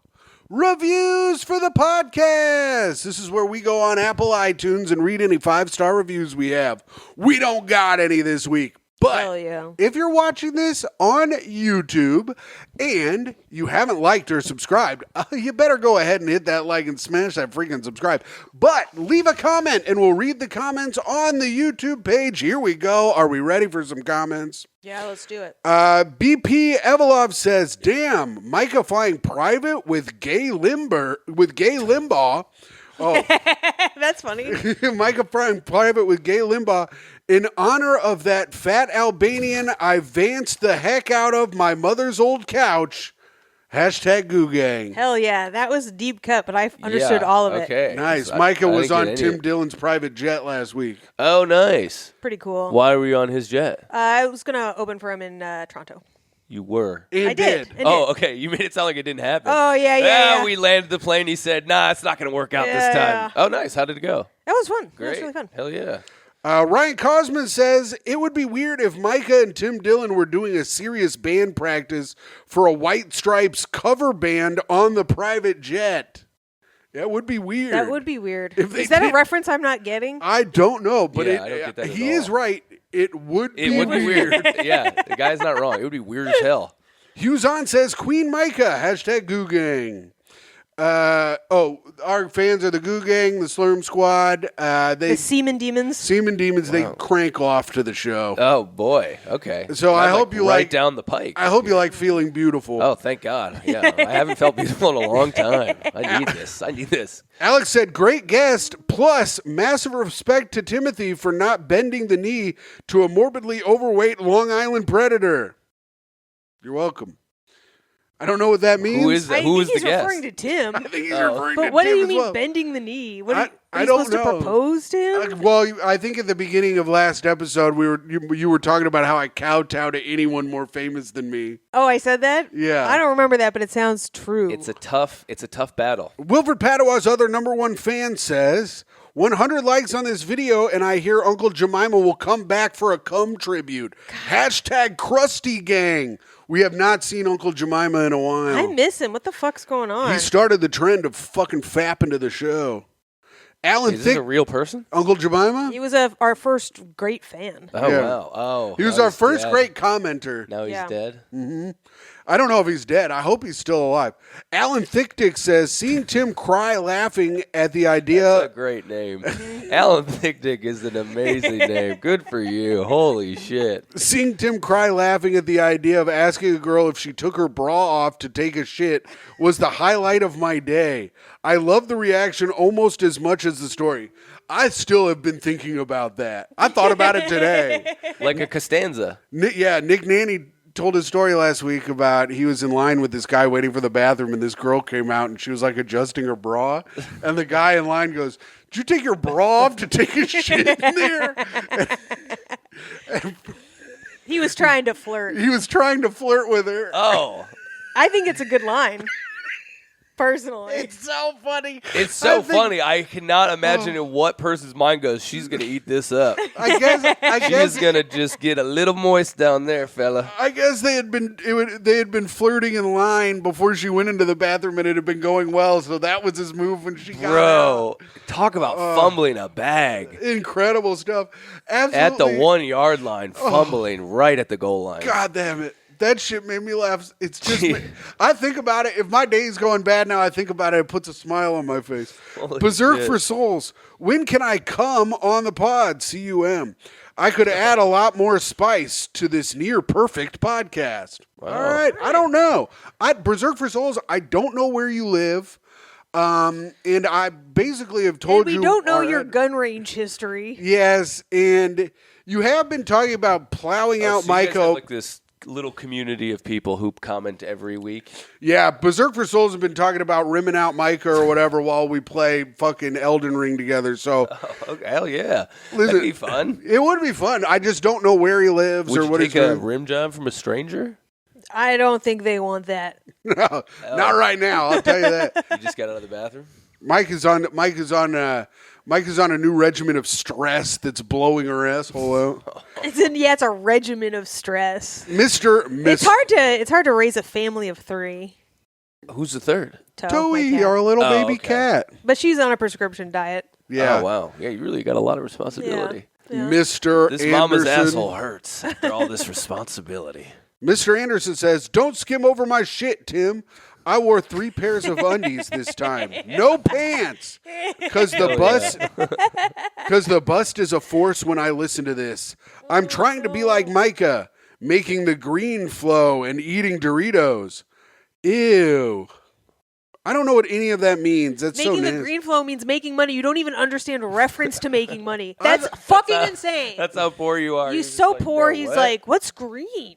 Reviews for the podcast. This is where we go on Apple iTunes and read any 5-star reviews we have. We don't got any this week. But Hell yeah. if you're watching this on YouTube and you haven't liked or subscribed, you better go ahead and hit that like and smash that freaking subscribe. But leave a comment and we'll read the comments on the YouTube page. Here we go. Are we ready for some comments? Yeah, let's do it. BP Evelov says, "Damn, Myka flying private with Gay Limbaugh." Oh, That's funny. Myka flying private with Gay Limbaugh. In honor of that fat Albanian I vanced the heck out of my mother's old couch. Hashtag Goo Gang. Hell yeah. That was a deep cut, but I understood all of it. Okay. Nice. I Myka was didn't on get Tim any- Dillon's private jet last week. Oh, nice. Pretty cool. Why were you on his jet? I was going to open for him in Toronto. You were. And I did. And Oh, did. okay. You made it sound like it didn't happen. Oh, yeah. We landed the plane. He said, "Nah, it's not going to work out this Yeah. time." Oh, nice. How did it go? That was fun. Great. That was really fun. Hell yeah. Ryan Cosman says, "It would be weird if Myka and Tim Dillon were doing a serious band practice for a White Stripes cover band on the private jet." That would be weird. That would be weird. If they Is that did- a reference I'm not getting? I don't know, but Yeah, I don't get that at he all. is right. It would It be would be weird. weird. Yeah, the guy's not wrong. It would be weird as hell. Hughzon says, "Queen Myka, hashtag Goo Gang." Our fans are the Goo Gang, the Slurm Squad. The Seaman Demons. Seaman Demons, they crank off to the show. Oh boy. Okay. So I That's hope you right like- down the pike. I hope you like Feeling Beautiful. Oh, thank God. Yeah, I haven't felt beautiful in a long time. I need this. I need this. Alex said, "Great guest, plus massive respect to Timothy for not bending the knee to a morbidly overweight Long Island predator." You're welcome. I don't know what that means. Who is that? I Who think is the he's guest? referring to Tim. I think he's Oh. referring to But what do Tim you as mean well. bending the knee? What I- are I you don't supposed know. to propose to him? Well, I think at the beginning of last episode, you were talking about how I kowtow to anyone more famous than me. Oh, I said that? Yeah. I don't remember that, but it sounds true. It's a tough battle. Wilfred Padawah's other number one fan says, 100 likes on this video, and I hear Uncle Jemima will come back for a cum tribute. Hashtag Krusty Gang. We have not seen Uncle Jemima in a while. I miss him. What the fuck's going on? He started the trend of fucking fapping to the show. Alan Is this Thick, a real person? Uncle Jemima? He was our first great fan. Oh Yeah. wow. Oh. He was now our he's first dead. great commenter. Now he's Yeah. dead. I don't know if he's dead. I hope he's still alive. Alan Thickdick says, seeing Tim cry laughing at the That's idea. a great name. Alan Thickdick is an amazing name. Good for you. Holy shit. Seeing Tim cry laughing at the idea of asking a girl if she took her bra off to take a shit was the highlight of my day. I love the reaction almost as much as the story. I still have been thinking about that. I thought about it today. Like a Costanza. Nick Nanny told his story last week about he was in line with this guy waiting for the bathroom, and this girl came out and she was like adjusting her bra, and the guy in line goes, "Did you take your bra off to take a shit in there?" He was trying to flirt. He was trying to flirt with her. Oh. I think it's a good line. Personally. It's so funny. It's so I think- funny. I cannot imagine in what person's mind goes, she's going to eat this up. I guess She's going to just get a little moist down there, fella. I guess they had been flirting in line before she went into the bathroom, and it had been going well. So that was his move when she got out. Bro, talk about fumbling a bag. Incredible stuff. Absolutely. At the 1 yard line, fumbling right at the goal line. God damn it. That shit made me laugh. It's just, I think about it. If my day's going bad now, I think about it. It puts a smile on my face. Holy Berserk shit. for Souls. When can I come on the pod? CUM. I could add a lot more spice to this near perfect podcast. All right. I don't know. Berserk for Souls, I don't know where you live. And I basically have told And we you. don't know your already. gun range history. Yes. And you have been talking about plowing out So you guys have, Myka. like this little community of people who comment every week. Yeah, Berserk for Souls have been talking about rimming out Myka or whatever while we play fucking Elden Ring together. So Okay, hell yeah. Listen, That'd be fun. it would be fun. I just don't know where he lives Would or you what take his a name. rim job from a stranger? I don't think they want that. No, not right now. I'll tell you that. You just got out of the bathroom? Mike is on a new regimen of stress that's blowing her asshole out. It's a regimen of stress. Miss It's hard to raise a family of 3. Who's the third? Toe, my Toey, cat. our little Oh, baby okay. cat. But she's on a prescription diet. Yeah. Oh, wow. Yeah, you really got a lot of responsibility. Mr. This Anderson. mama's asshole hurts after all this responsibility. Mr. Anderson says, "Don't skim over my shit, Tim. I wore 3 pairs of undies this time. No pants. Because the bust is a force when I listen to this. I'm trying to be like Myka, making the green flow and eating Doritos. Ew. I don't know what any of that means. That's Making so the nasty. green flow means making money. You don't even understand reference to making money. That's fucking insane. That's how poor you are. He's so like, poor, bro, he's what? like, what's green?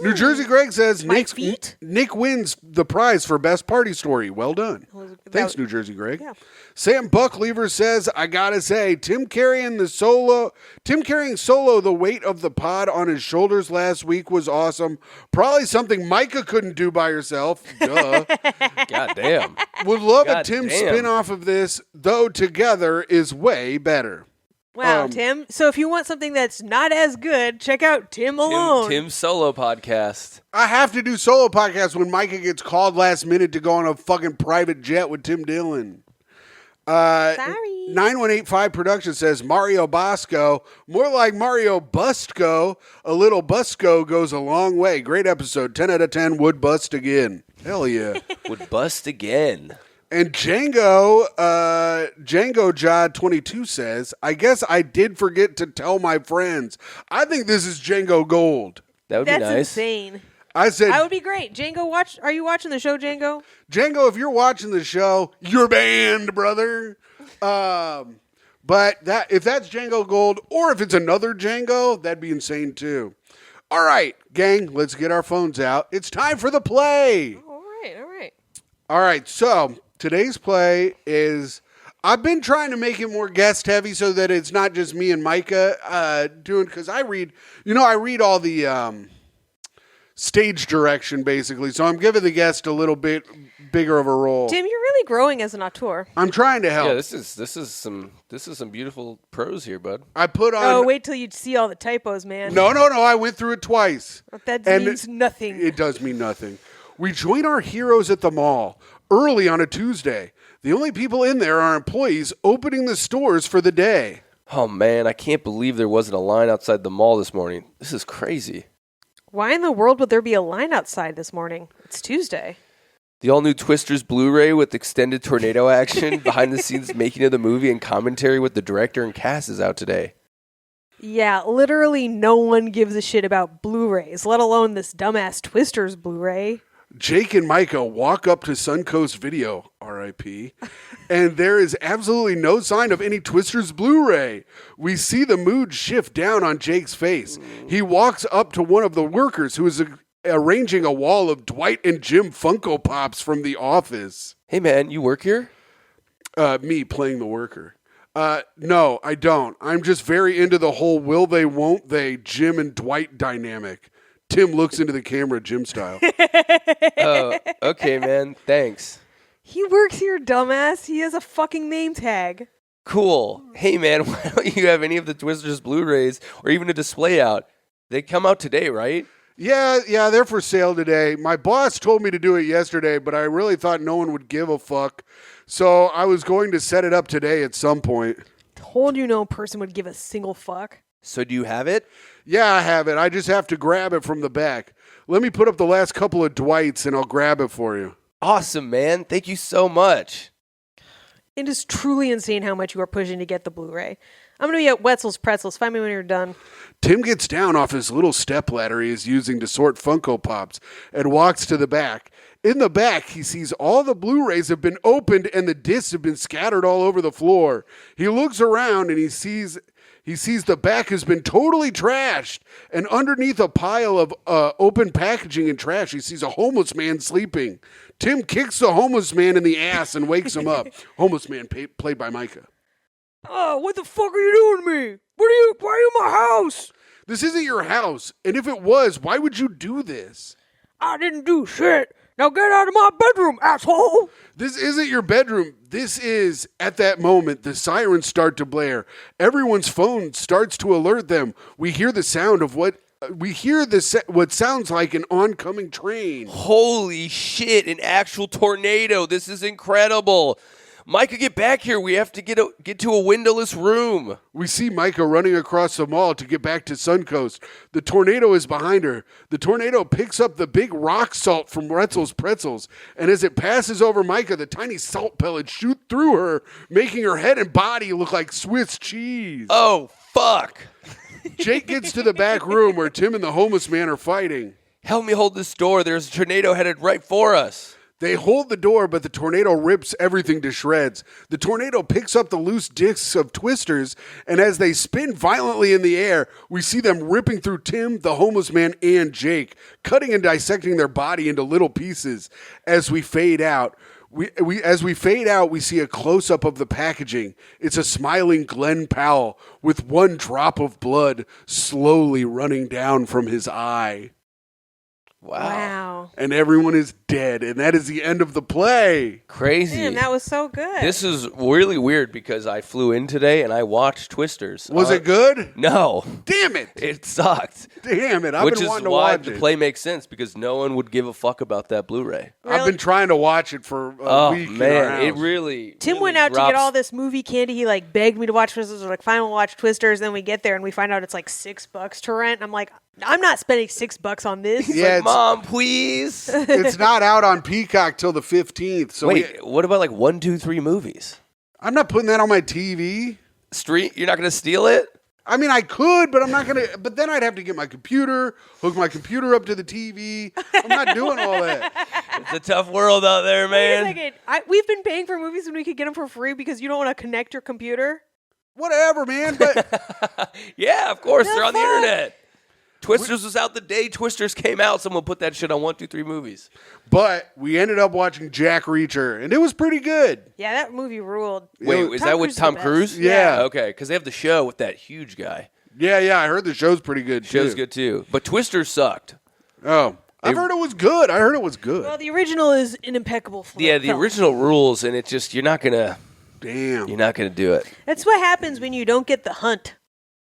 New Jersey Greg says My feet? Nick wins the prize for best party story. Well done. Thanks, New Jersey Greg. Yeah. Sam Bucklever says, I gotta say, Tim carrying solo the weight of the pod on his shoulders last week was awesome. Probably something Myka couldn't do by herself. Duh. God damn. Would love a God Tim damn. spin-off of this, though together is way better. Wow, Tim. So if you want something that's not as good, check out Tim alone. Tim's solo podcast. I have to do solo podcasts when Myka gets called last minute to go on a fucking private jet with Tim Dillon. Sorry. 9185 Production says Mario Bosco, more like Mario Bustco. A little Busco goes a long way. Great episode. 10 out of 10 would bust again. Hell yeah. Would bust again. And Django Jod 22 says, I guess I did forget to tell my friends. I think this is Django Gold. That would That's be nice. insane. I said, That would be great. Django, are you watching the show, Django? Django, if you're watching the show, you're banned, brother. But if that's Django Gold, or if it's another Django, that'd be insane too. All right, gang, let's get our phones out. It's time for the play. All right. All right, so today's play is, I've been trying to make it more guest heavy so that it's not just me and Myka doing, because I read all the stage direction basically, so I'm giving the guest a little bit bigger of a role. Tim, you're really growing as an auteur. I'm trying to help. Yeah, this is some beautiful prose here, bud. I put on. Oh, wait till you see all the typos, man. No. I went through it twice. That And means nothing. It does mean nothing. We join our heroes at the mall early on a Tuesday. The only people in there are employees opening the stores for the day. Oh man, I can't believe there wasn't a line outside the mall this morning. This is crazy. Why in the world would there be a line outside this morning? It's Tuesday. The all-new Twisters Blu-ray with extended tornado action, behind-the-scenes making of the movie, and commentary with the director and cast is out today. Yeah, literally no one gives a shit about Blu-rays, let alone this dumbass Twisters Blu-ray. Jake and Myka walk up to Suncoast Video, R.I.P., and there is absolutely no sign of any Twisters Blu-ray. We see the mood shift down on Jake's face. He walks up to one of the workers who is arranging a wall of Dwight and Jim Funko Pops from The Office. Hey man, you work here? Me playing the worker. No, I don't. I'm just very into the whole will they, won't they, Jim and Dwight dynamic. Tim looks into the camera, Jim style. Oh, okay, man. Thanks. He works here, dumbass. He has a fucking name tag. Cool. Hey, man, why don't you have any of the Twisters Blu-rays or even a display out? They come out today, right? Yeah, they're for sale today. My boss told me to do it yesterday, but I really thought no one would give a fuck. So I was going to set it up today at some point. Told you no person would give a single fuck. So do you have it? Yeah, I have it. I just have to grab it from the back. Let me put up the last couple of Dwights and I'll grab it for you. Awesome, man. Thank you so much. It is truly insane how much you are pushing to get the Blu-ray. I'm going to be at Wetzel's Pretzels. Find me when you're done. Tim gets down off his little stepladder he is using to sort Funko Pops and walks to the back. In the back, he sees all the Blu-rays have been opened and the discs have been scattered all over the floor. He looks around and he sees the back has been totally trashed, and underneath a pile of open packaging and trash, he sees a homeless man sleeping. Tim kicks the homeless man in the ass and wakes him up. Homeless man played by Myka. Oh, what the fuck are you doing to me? Why are you in my house? This isn't your house, and if it was, why would you do this? I didn't do shit. Now get out of my bedroom, asshole. This isn't your bedroom. This is, at that moment, the sirens start to blare. Everyone's phone starts to alert them. We hear the sound of what sounds like an oncoming train. Holy shit, an actual tornado. This is incredible. Myka, get back here. We have to get to a windowless room. We see Myka running across the mall to get back to Suncoast. The tornado is behind her. The tornado picks up the big rock salt from Retzel's Pretzels, and as it passes over Myka, the tiny salt pellets shoot through her, making her head and body look like Swiss cheese. Oh, fuck. Jake gets to the back room where Tim and the homeless man are fighting. Help me hold this door. There's a tornado headed right for us. They hold the door, but the tornado rips everything to shreds. The tornado picks up the loose discs of twisters, and as they spin violently in the air, we see them ripping through Tim, the homeless man, and Jake, cutting and dissecting their body into little pieces. As we fade out, we see a close-up of the packaging. It's a smiling Glenn Powell with one drop of blood slowly running down from his eye. Wow. And everyone is dead, and that is the end of the play. Crazy. Damn, that was so good. This is really weird because I flew in today and I watched Twisters. Was it good? No. Damn it. It sucked. Damn it. I've been wanting to watch Which is why the it. play makes sense, because no one would give a fuck about that Blu-ray. I've been trying to watch it for a week. Oh, in our man. It house. really Tim really went out to drops- get all this movie candy. He like begged me to watch Twisters. We're like, fine, we'll watch Twisters. Then we get there and we find out it's like $6 to rent. And I'm like, I'm not spending $6 on this. Yeah, it's, Mom, please. it's not out on Peacock till the 15th. So Wait, what about like 1, 2, 3 movies? I'm not putting that on my TV. Street? You're not going to steal it? I mean, I could, but I'm not going to. But then I'd have to get my computer, hook my computer up to the TV. I'm not doing all that. It's a tough world out there, Wait a man. second. We've been paying for movies when we could get them for free because you don't want to connect your computer. Whatever, man. But Yeah, of course. They're on the fuck? internet. Twisters was out the day Twisters came out. Someone put that shit on 1, 2, 3 movies. but we ended up watching Jack Reacher, and it was pretty good. Yeah, that movie ruled. Wait, is that with Cruise is Tom the best. Cruise? Yeah. Okay, because they have the show with that huge guy. Yeah, I heard the show's pretty good. Show's too. good too. But Twisters sucked. Oh, I've heard it was good. Well, the original is an impeccable film. Yeah, the original rules, and it's just you're not gonna Damn. do it. That's what happens when you don't get the hunt.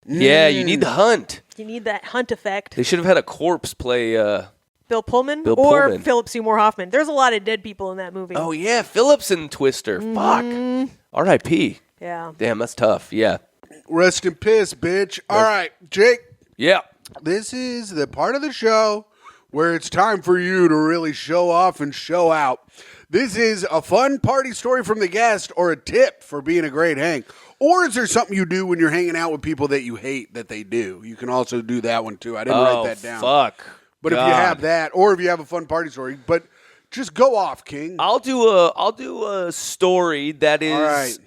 Yeah, you need the hunt. You need that hunt effect. They should have had a corpse play. Bill Pullman Bill or Pullman. Philip Seymour Hoffman. There's a lot of dead people in that movie. Oh yeah, Phillips and Twister. Fuck. R.I.P. Yeah. Damn, that's tough. Yeah. Rest in piss, bitch. All right, Jake. Yeah. This is the part of the show where it's time for you to really show off and show out. This is a fun party story from the guest or a tip for being a great hang. Or is there something you do when you're hanging out with people that you hate that they do? You can also do that one too. I didn't write that down. Fuck. But if you have that, or if you have a fun party story, but just go off, King. I'll do a story that is. All right.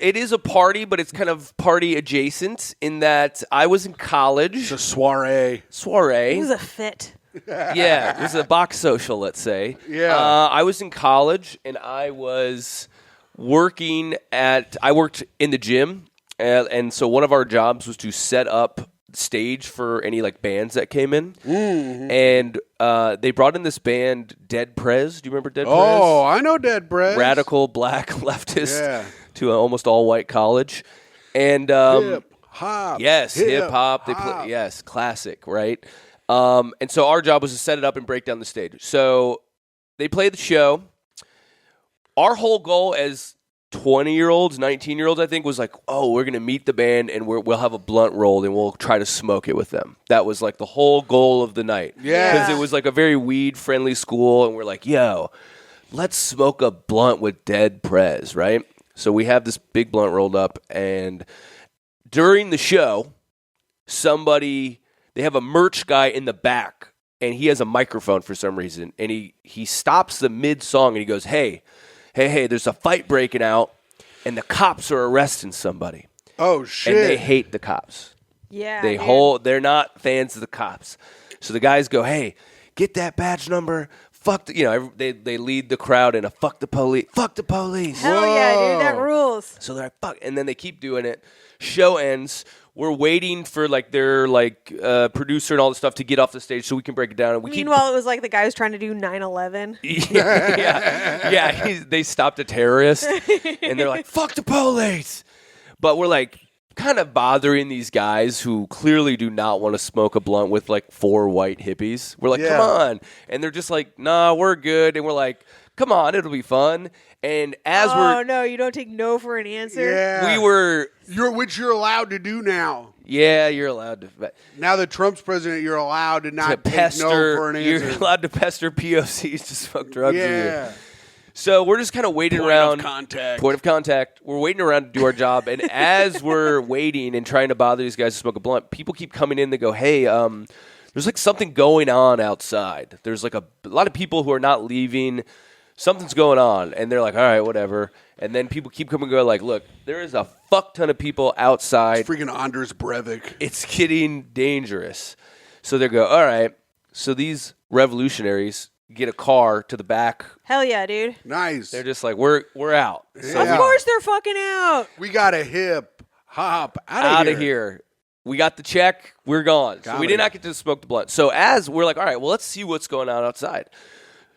It is a party, but it's kind of party adjacent in that I was in college. It's a soiree. Soiree. It was a fit. Yeah, it was a box social, let's say. Yeah. I was in college, and I was I worked in the gym, and so one of our jobs was to set up stage for any like bands that came in. Mm-hmm. And they brought in this band, Dead Prez. Do you remember Dead Prez? Oh, I know Dead Bread. Radical black leftist Yeah. to an almost all white college. And Hip hop. yes, hip hop. They hop. play yes, classic, right? And so our job was to set it up and break down the stage. So they played the show. Our whole goal as 20-year-olds, 19-year-olds, I think, was like, oh, we're going to meet the band and we'll have a blunt rolled and we'll try to smoke it with them. That was like the whole goal of the night. Yeah. Because it was like a very weed-friendly school, and we're like, yo, let's smoke a blunt with Dead Prez, right? So we have this big blunt rolled up, and during the show, they have a merch guy in the back, and he has a microphone for some reason, and he stops the mid-song, and he goes, hey, there's a fight breaking out, and the cops are arresting somebody. Oh, shit. And they hate the cops. Yeah. They're not fans of the cops. So the guys go, hey, get that badge number. They lead the crowd in a fuck the police. Fuck the police. Hell yeah, dude. That rules. So they're like, fuck. And then they keep doing it. Show ends. We're waiting for like their producer and all this stuff to get off the stage so we can break it down. And Meanwhile, it was like the guy was trying to do 9/11. They stopped a terrorist, and they're like, "Fuck the police!" But we're like, kind of bothering these guys who clearly do not want to smoke a blunt with like 4 white hippies. We're like, come on. And they're just like, nah, we're good. And we're like, come on, it'll be fun. And as Oh, no, you don't take no for an answer? Yeah. we were... Which you're allowed to do now. Yeah, you're allowed to... Now that Trump's president, you're allowed to not take pester, no for an answer. You're allowed to pester POCs to smoke drugs with Yeah. you. So we're just kind of waiting Point around. of contact. Point of contact. We're waiting around to do our job. And as we're waiting and trying to bother these guys to smoke a blunt, people keep coming in. They go, hey, there's like something going on outside. There's like a lot of people who are not leaving. Something's going on. And they're like, all right, whatever. And then people keep coming and go like, look, there is a fuck ton of people outside. It's freaking Anders Breivik. It's getting dangerous. So they go, all right. So these revolutionaries get a car to the back. Hell yeah, dude. Nice. They're just like, we're out. So Of course they're fucking out. We got a hip hop out of here. We got the check. We're gone. So we did not get to smoke the blunt. So as we're like, all right, well, let's see what's going on outside.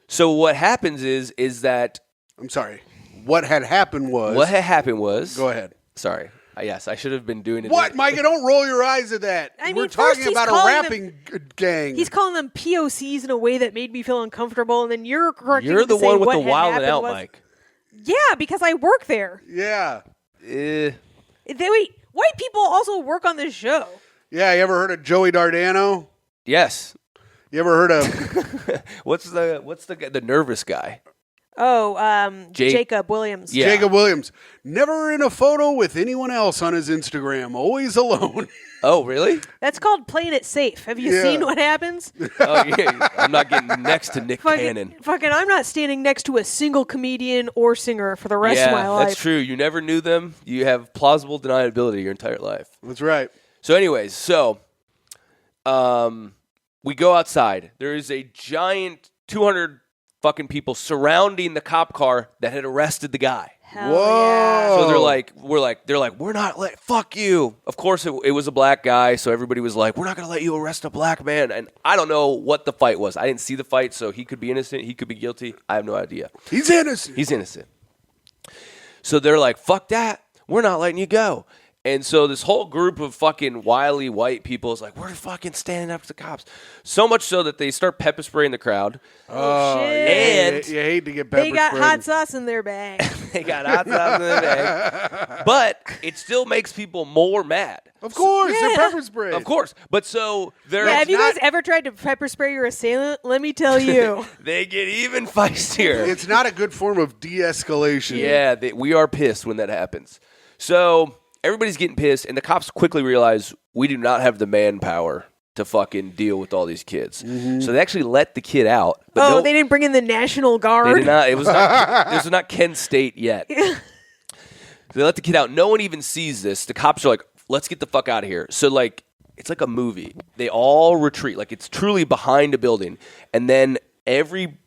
So what happens is that... I'm sorry. What had happened was... Go ahead. Sorry. Yes, I should have been doing it. What, Myka? Don't roll your eyes at that. I mean, We're first talking he's about a calling rapping gang. He's calling them POCs in a way that made me feel uncomfortable, and then you're correcting You're him to the say one with what the had wilding happened out, was- Mike. Yeah, because I work there. Yeah. Wait, white people also work on this show. Yeah, you ever heard of Joey Dardano? Yes. You ever heard of... What's the nervous guy? Oh, Jacob Williams. Yeah. Jacob Williams. Never in a photo with anyone else on his Instagram. Always alone. Oh, really? That's called playing it safe. Have you Yeah. seen what happens? Oh, yeah. I'm not getting next to Nick Cannon. Fucking, I'm not standing next to a single comedian or singer for the rest of my life. That's true. You never knew them. You have plausible deniability your entire life. That's right. So anyways, we go outside. There is a giant 200 fucking people surrounding the cop car that had arrested the guy. Hell Whoa. So we're not fuck you. Of course it was a black guy, so everybody was like, we're not going to let you arrest a black man. And I don't know what the fight was. I didn't see the fight, so he could be innocent, he could be guilty. I have no idea. He's innocent. He's innocent. So they're like, fuck that. We're not letting you go. And so this whole group of fucking wily white people is like, we're fucking standing up to the cops. So much so that they start pepper spraying the crowd. Oh, shit. And you hate to get pepper They got sprayed. hot sauce in their bag. They got hot sauce in their bag. But it still makes people more mad. Of course, Yeah. they're pepper sprayed. Of course. But so they're Yeah, have you not- guys ever tried to pepper spray your assailant? Let me tell you. they get even feistier. It's not a good form of de-escalation. Yeah, we are pissed when that happens. So everybody's getting pissed, and the cops quickly realize we do not have the manpower to fucking deal with all these kids. Mm-hmm. So they actually let the kid out. But They didn't bring in the National Guard? They did not. It was not. This was not Kent State yet. They let the kid out. No one even sees this. The cops are like, "Let's get the fuck out of here." So like, it's like a movie. They all retreat. Like it's truly behind a building, and then every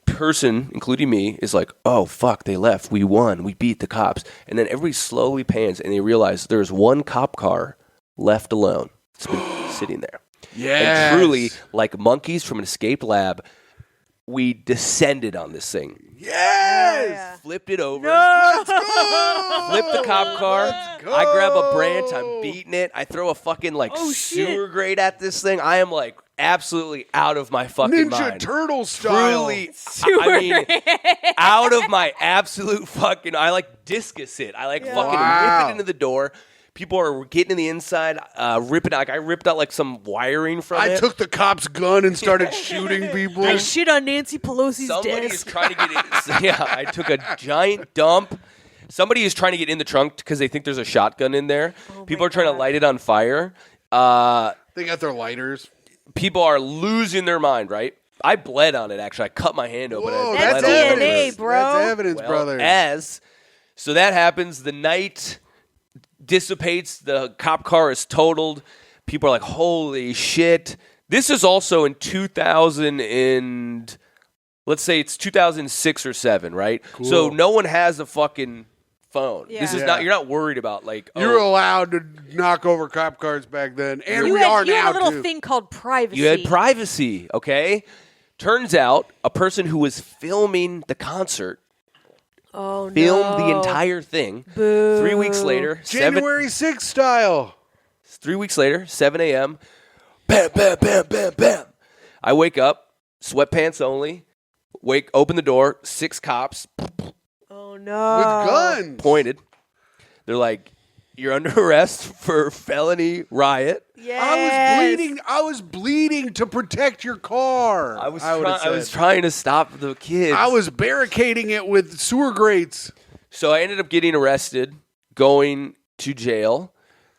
person, including me, is like, "Oh fuck, they left. We won. We beat the cops." And then everybody slowly pans, and they realize there's one cop car left alone. It's been sitting there. Yes. And truly, like monkeys from an escaped lab, we descended on this thing. Yes. Yeah. Flipped it over. Let's go. Flip the cop car. Let's go. I grab a branch. I'm beating it. I throw a fucking Oh, shit. sewer grate at this thing. I am like absolutely out of my fucking Ninja mind. Turtle style. Truly, I mean, out of my absolute fucking. I like discus it. I like fucking Wow. rip it into the door. People are getting in the inside, ripping out. Like I ripped out like some wiring from it. I took the cop's gun and started shooting people. I shit on Nancy Pelosi's Somebody is desk. trying to get in. Yeah, I took a giant dump. Somebody is trying to get in the trunk because they think there's a shotgun in there. People are trying to light it on fire. They got their lighters. People are losing their mind, right? I bled on it, actually. I cut my hand open. Whoa, I That's bled all over DNA, it. bro. That's evidence, Well, brother. So that happens. The night dissipates. The cop car is totaled. People are like, holy shit. This is also in 2000 and let's say it's 2006 or 7, right? Cool. So no one has a fucking phone. Yeah. This is Yeah. not, you're not worried about like, You were oh, allowed to knock over cop cars back then, and You we had, are you now had a little too. thing called privacy. you had privacy, okay? Turns out a person who was filming the concert Oh, Filmed the no. entire thing. Boo. 3 weeks later, January 6th style. 3 weeks later, 7 a.m. Bam, bam, bam, bam, bam. I wake up, sweatpants only. Open the door, 6 cops Oh, no. With guns. pointed. They're like, "You're under arrest for felony riot." Yes. I was bleeding to protect your car. I would've was said. trying to stop the kids. I was barricading it with sewer grates. So I ended up getting arrested, going to jail.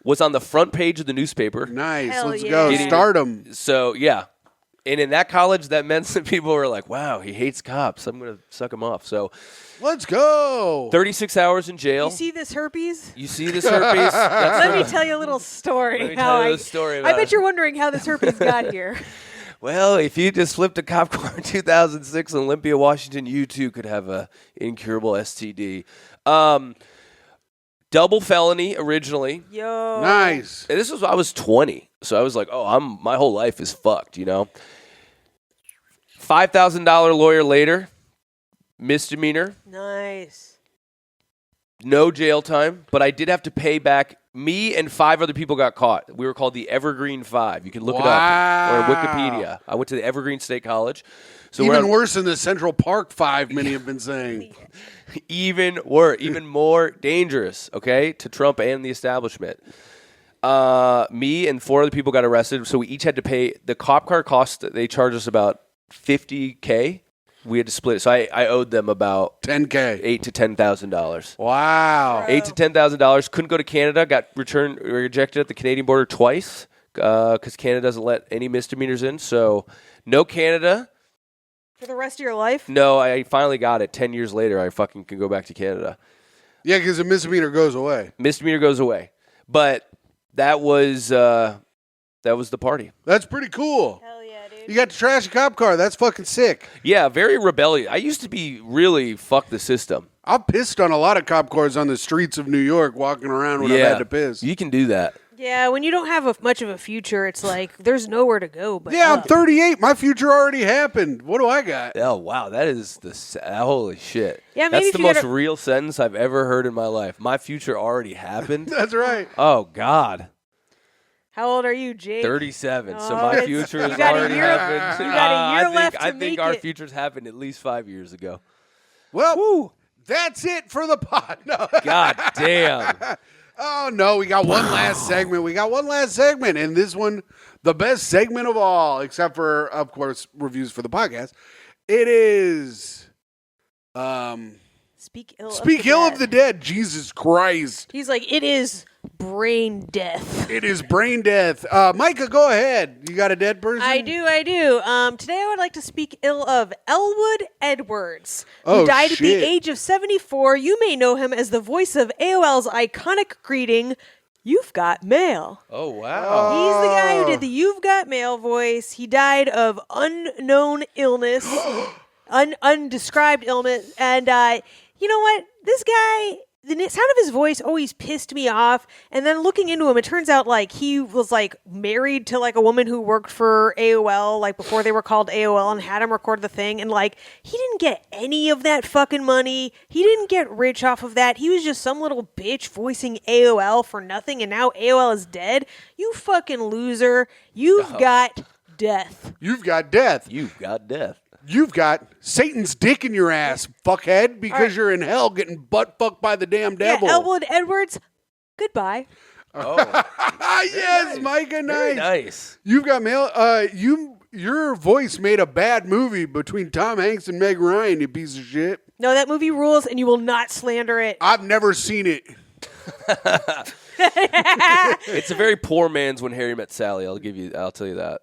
Was on the front page of the newspaper. Nice. Hell Let's yeah. go. Getting- Start them. So yeah, and in that college, that meant that people were like, "Wow, he hates cops. I'm gonna suck him off." So Let's go. 36 hours in jail. You see this herpes? You see this herpes? That's Let me tell you a little story. Let me tell you a story I about bet it. you're wondering how this herpes got here. Well, if you just flipped a cop car in 2006 in Olympia, Washington, you too could have a incurable STD. Double felony originally. Yo. Nice. And this was I was 20, so I was like, "Oh, my whole life is fucked," you know. $5,000 lawyer later, misdemeanor, Nice. no jail time, but I did have to pay back. Me and 5 other people got caught. We were called the Evergreen 5. You can look it up or Wikipedia. I went to the Evergreen State College. So Even worse than the Central Park 5, many have been saying. even worse, even more dangerous, okay, to Trump and the establishment. Me and 4 other people got arrested, so we each had to pay. The cop car cost, they charged us about $50K. We had to split it. So I owed them about $10K. $8,000 to $10,000. Wow. $8,000 to $10,000. Couldn't go to Canada. Got rejected at the Canadian border twice because Canada doesn't let any misdemeanors in. So no Canada. For the rest of your life? No, I finally got it. 10 years later, I fucking can go back to Canada. Yeah, because the misdemeanor goes away. Misdemeanor goes away. But that was the party. That's pretty cool. Hell yeah, dude. You got to trash a cop car. That's fucking sick. Yeah, very rebellious. I used to be really fuck the system. I've pissed on a lot of cop cars on the streets of New York walking around when I've had to piss. You can do that. Yeah, when you don't have much of a future, it's like there's nowhere to go but Yeah, I'm up. 38. My future already happened. What do I got? Oh, wow. That is holy shit. Yeah, maybe That's if the you most gotta- real sentence I've ever heard in my life. My future already happened. That's right. Oh, God. How old are you, Jake? 37. So Oh, my it's- future you has got a already year- happened. you got a year left to I think make our it. futures happened at least 5 years ago. Well, that's it for the pod. No. God damn. Oh, no, we got one last segment. And this one, the best segment of all, except for, of course, reviews for the podcast. It is Speak ill Speak of the Ill dead. of the Dead. Jesus Christ. He's like, it is brain death. It is brain death. Myka, go ahead. You got a dead person? I do. Today I would like to speak ill of Elwood Edwards, who Oh, died at the shit. age of 74. You may know him as the voice of AOL's iconic greeting, "You've got mail." Oh, wow. He's the guy who did the "You've got mail" voice. He died of unknown illness, undescribed illness. And you know what? This guy, the sound of his voice always pissed me off. And then looking into him, it turns out like he was like married to like a woman who worked for AOL, like before they were called AOL, and had him record the thing. And like he didn't get any of that fucking money. He didn't get rich off of that. He was just some little bitch voicing AOL for nothing. And now AOL is dead. You fucking loser. You've got death. You've got death. You've got death. You've got Satan's dick in your ass, fuckhead, because right. you're in hell getting butt fucked by the damn devil. Yeah, Elwood Edwards, goodbye. Oh, Yes, Myka, very nice. nice. You've got mail. Your voice made a bad movie between Tom Hanks and Meg Ryan, you piece of shit. No, that movie rules, and you will not slander it. I've never seen it. It's a very poor man's When Harry Met Sally. I'll tell you that.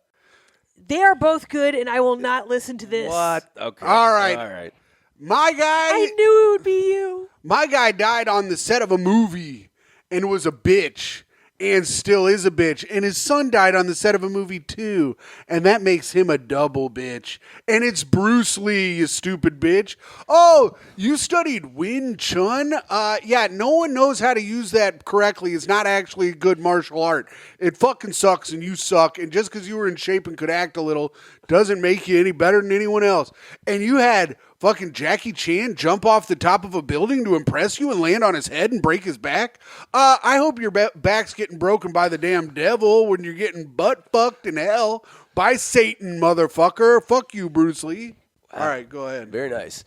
They are both good, and I will not listen to this. What? Okay. All right. All right. My guy, I knew it would be you. my guy died on the set of a movie and was a bitch and still is a bitch. And his son died on the set of a movie too. And that makes him a double bitch. And it's Bruce Lee, you stupid bitch. Oh, you studied Wing Chun? Yeah, no one knows how to use that correctly. It's not actually good martial art. It fucking sucks and you suck. And just because you were in shape and could act a little doesn't make you any better than anyone else. And you had fucking Jackie Chan jump off the top of a building to impress you and land on his head and break his back? I hope your back's getting broken by the damn devil when you're getting butt fucked in hell by Satan, motherfucker. Fuck you, Bruce Lee. All right, go ahead. Very nice.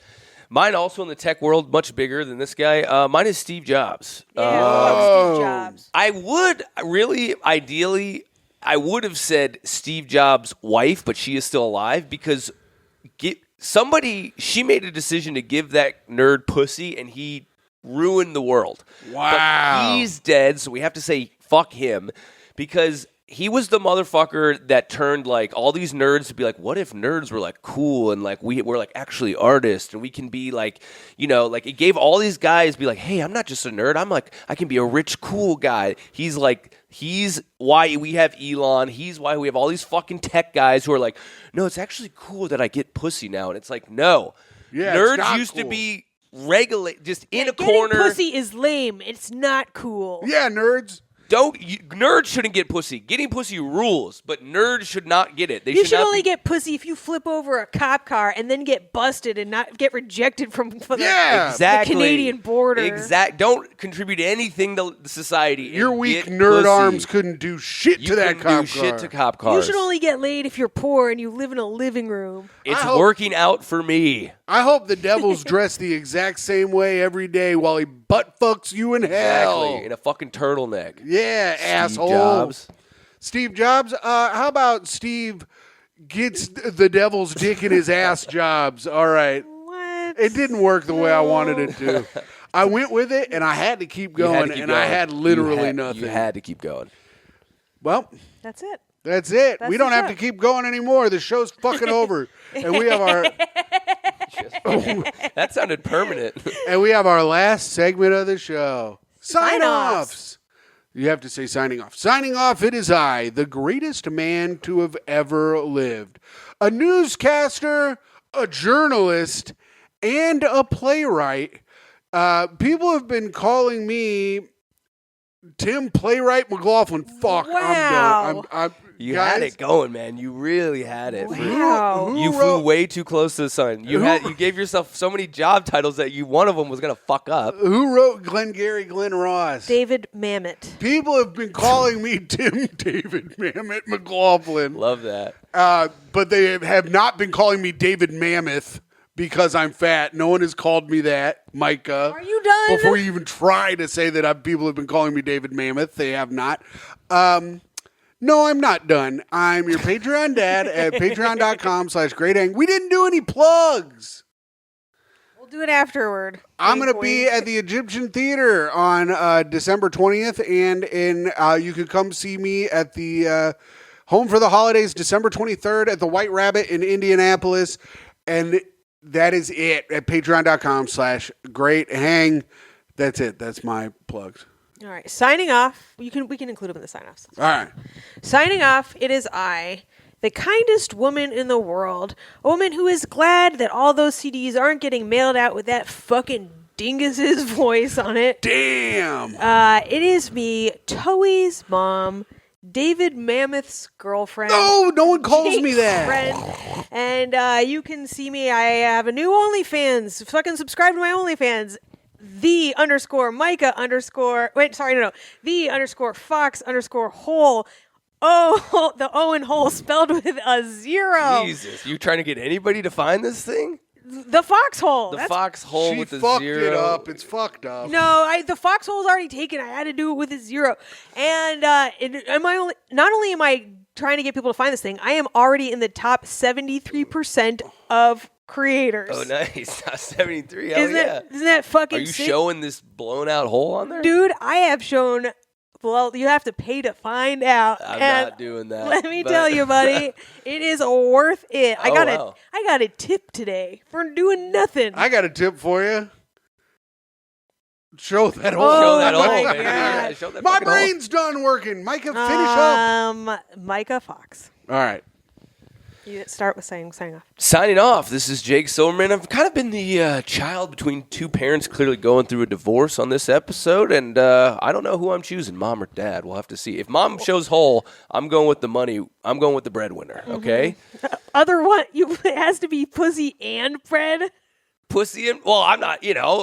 Mine also in the tech world, much bigger than this guy. Mine is Steve Jobs. Yeah, fuck Steve Jobs. I would really, ideally, I would have said Steve Jobs' wife, but she is still alive because she made a decision to give that nerd pussy, and he ruined the world. Wow. But he's dead, so we have to say fuck him because he was the motherfucker that turned like all these nerds to be like, what if nerds were like cool and like we're like actually artists and we can be like, like it gave all these guys be like, hey, I'm not just a nerd. I'm like, I can be a rich, cool guy. He's why we have Elon. He's why we have all these fucking tech guys who are like, no, it's actually cool that I get pussy now. And it's like, no. Yeah, nerds used to be just in a corner. Getting pussy is lame. It's not cool. Yeah, nerds. Nerds shouldn't get pussy. Getting pussy rules, but nerds should not get it. You should only get pussy if you flip over a cop car and then get busted and not get rejected from the Canadian border. Don't contribute anything to society. Your weak nerd arms couldn't do shit to that cop car. Shit to cop cars. You should only get laid if you're poor and you live in a living room. It's working out for me. I hope the devil's dressed the exact same way every day while he butt fucks you in hell. Exactly, in a fucking turtleneck. Yeah, Steve asshole. Jobs. Steve Jobs. How about Steve gets the devil's dick in his ass jobs? All right. What? It didn't work the way I wanted it to. I went with it, and I had to keep going, I had literally nothing. You had to keep going. Well, That's it. that's it. That's We don't the have show. to keep going anymore. The show's fucking over, and we have our That sounded permanent. and we have our last segment of the show. Sign-offs. You have to say signing off. Signing off, it is I, the greatest man to have ever lived. A newscaster, a journalist, and a playwright. People have been calling me Tim Playwright McLaughlin. Fuck, Wow. I'm done. You guys, had it going, man. You really had it. Wow. You flew way too close to the sun. You gave yourself so many job titles that one of them was gonna fuck up. Who wrote Glenn Ross? David Mamet. People have been calling me Tim David Mamet McLaughlin. Love that. But they have not been calling me David Mammoth because I'm fat. No one has called me that, Myka. Are you done? Before you even try to say that people have been calling me David Mammoth, they have not. No, I'm not done. I'm your Patreon dad at patreon.com/greathang. We didn't do any plugs. We'll do it afterward. I'm going to Wink, be wink. at the Egyptian Theater on December 20th, and you can come see me at the Home for the Holidays December 23rd at the White Rabbit in Indianapolis, and that is it at patreon.com/greathang. That's it. That's my plugs. All right. Signing off. We can include them in the sign-offs. All right. Signing off, it is I, the kindest woman in the world, a woman who is glad that all those CDs aren't getting mailed out with that fucking dingus's voice on it. Damn. It is me, Toey's mom, David Mammoth's girlfriend. No one calls me Jake's that. friend. And you can see me. I have a new OnlyFans. Fucking subscribe to my OnlyFans. The _Myka the _Fox_Hole. Oh, the O and hole spelled with a 0. Jesus, you trying to get anybody to find this thing? The foxhole. The foxhole She with the fucked 0. it up. It's fucked up. No, the foxhole's already taken. I had to do it with a 0. And not only am I trying to get people to find this thing, I am already in the top 73% of creators. Oh, nice. 73. Hell yeah. Isn't that fucking Are you sick? showing this blown out hole on there? Dude, I have shown. Well, you have to pay to find out. I'm And not doing that. Let me tell you, buddy, it is worth it. I wow. got a tip today for doing nothing. I got a tip for you. Show that hole. Oh, Show that my hole, God. man. Yeah, show that My fucking hole. brain's done working. Myka, finish up. Myka Fox. All right. You start with signing off. Signing off, this is Jake Silverman. I've kind of been the child between two parents clearly going through a divorce on this episode, and I don't know who I'm choosing, mom or dad. We'll have to see. If mom shows whole, I'm going with the money. I'm going with the breadwinner, okay? Other one, it has to be pussy and bread. pussy in. Well, I'm not.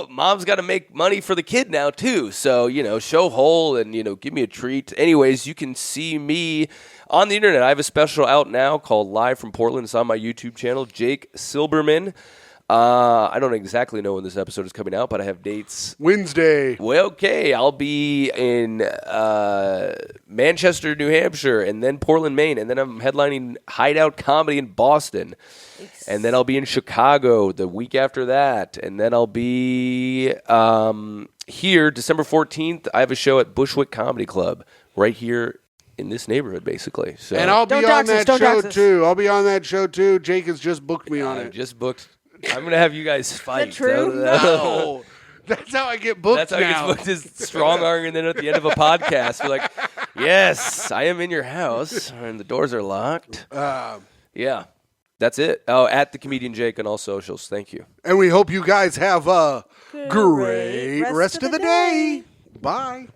Mom's got to make money for the kid now too. So show whole and give me a treat. Anyways, you can see me on the internet. I have a special out now called Live from Portland. It's on my YouTube channel, Jake Silberman. I don't exactly know when this episode is coming out, but I have dates. Wednesday. Well, okay, I'll be in Manchester, New Hampshire, and then Portland, Maine, and then I'm headlining Hideout Comedy in Boston. Nice. And then I'll be in Chicago the week after that, and then I'll be here December 14th. I have a show at Bushwick Comedy Club right here in this neighborhood, basically. So, and I'll be on that show too. I'll be on that show too. Jake has just booked me on it. Just booked. I'm going to have you guys fight. Is that true? No. That's how I get booked. That's how now. he gets booked, is strong arm, and then at the end of a podcast, you're like, yes, I am in your house, and the doors are locked. Yeah, that's it. Oh, at the Comedian Jake on all socials. Thank you. And we hope you guys have a great rest of the day. Bye.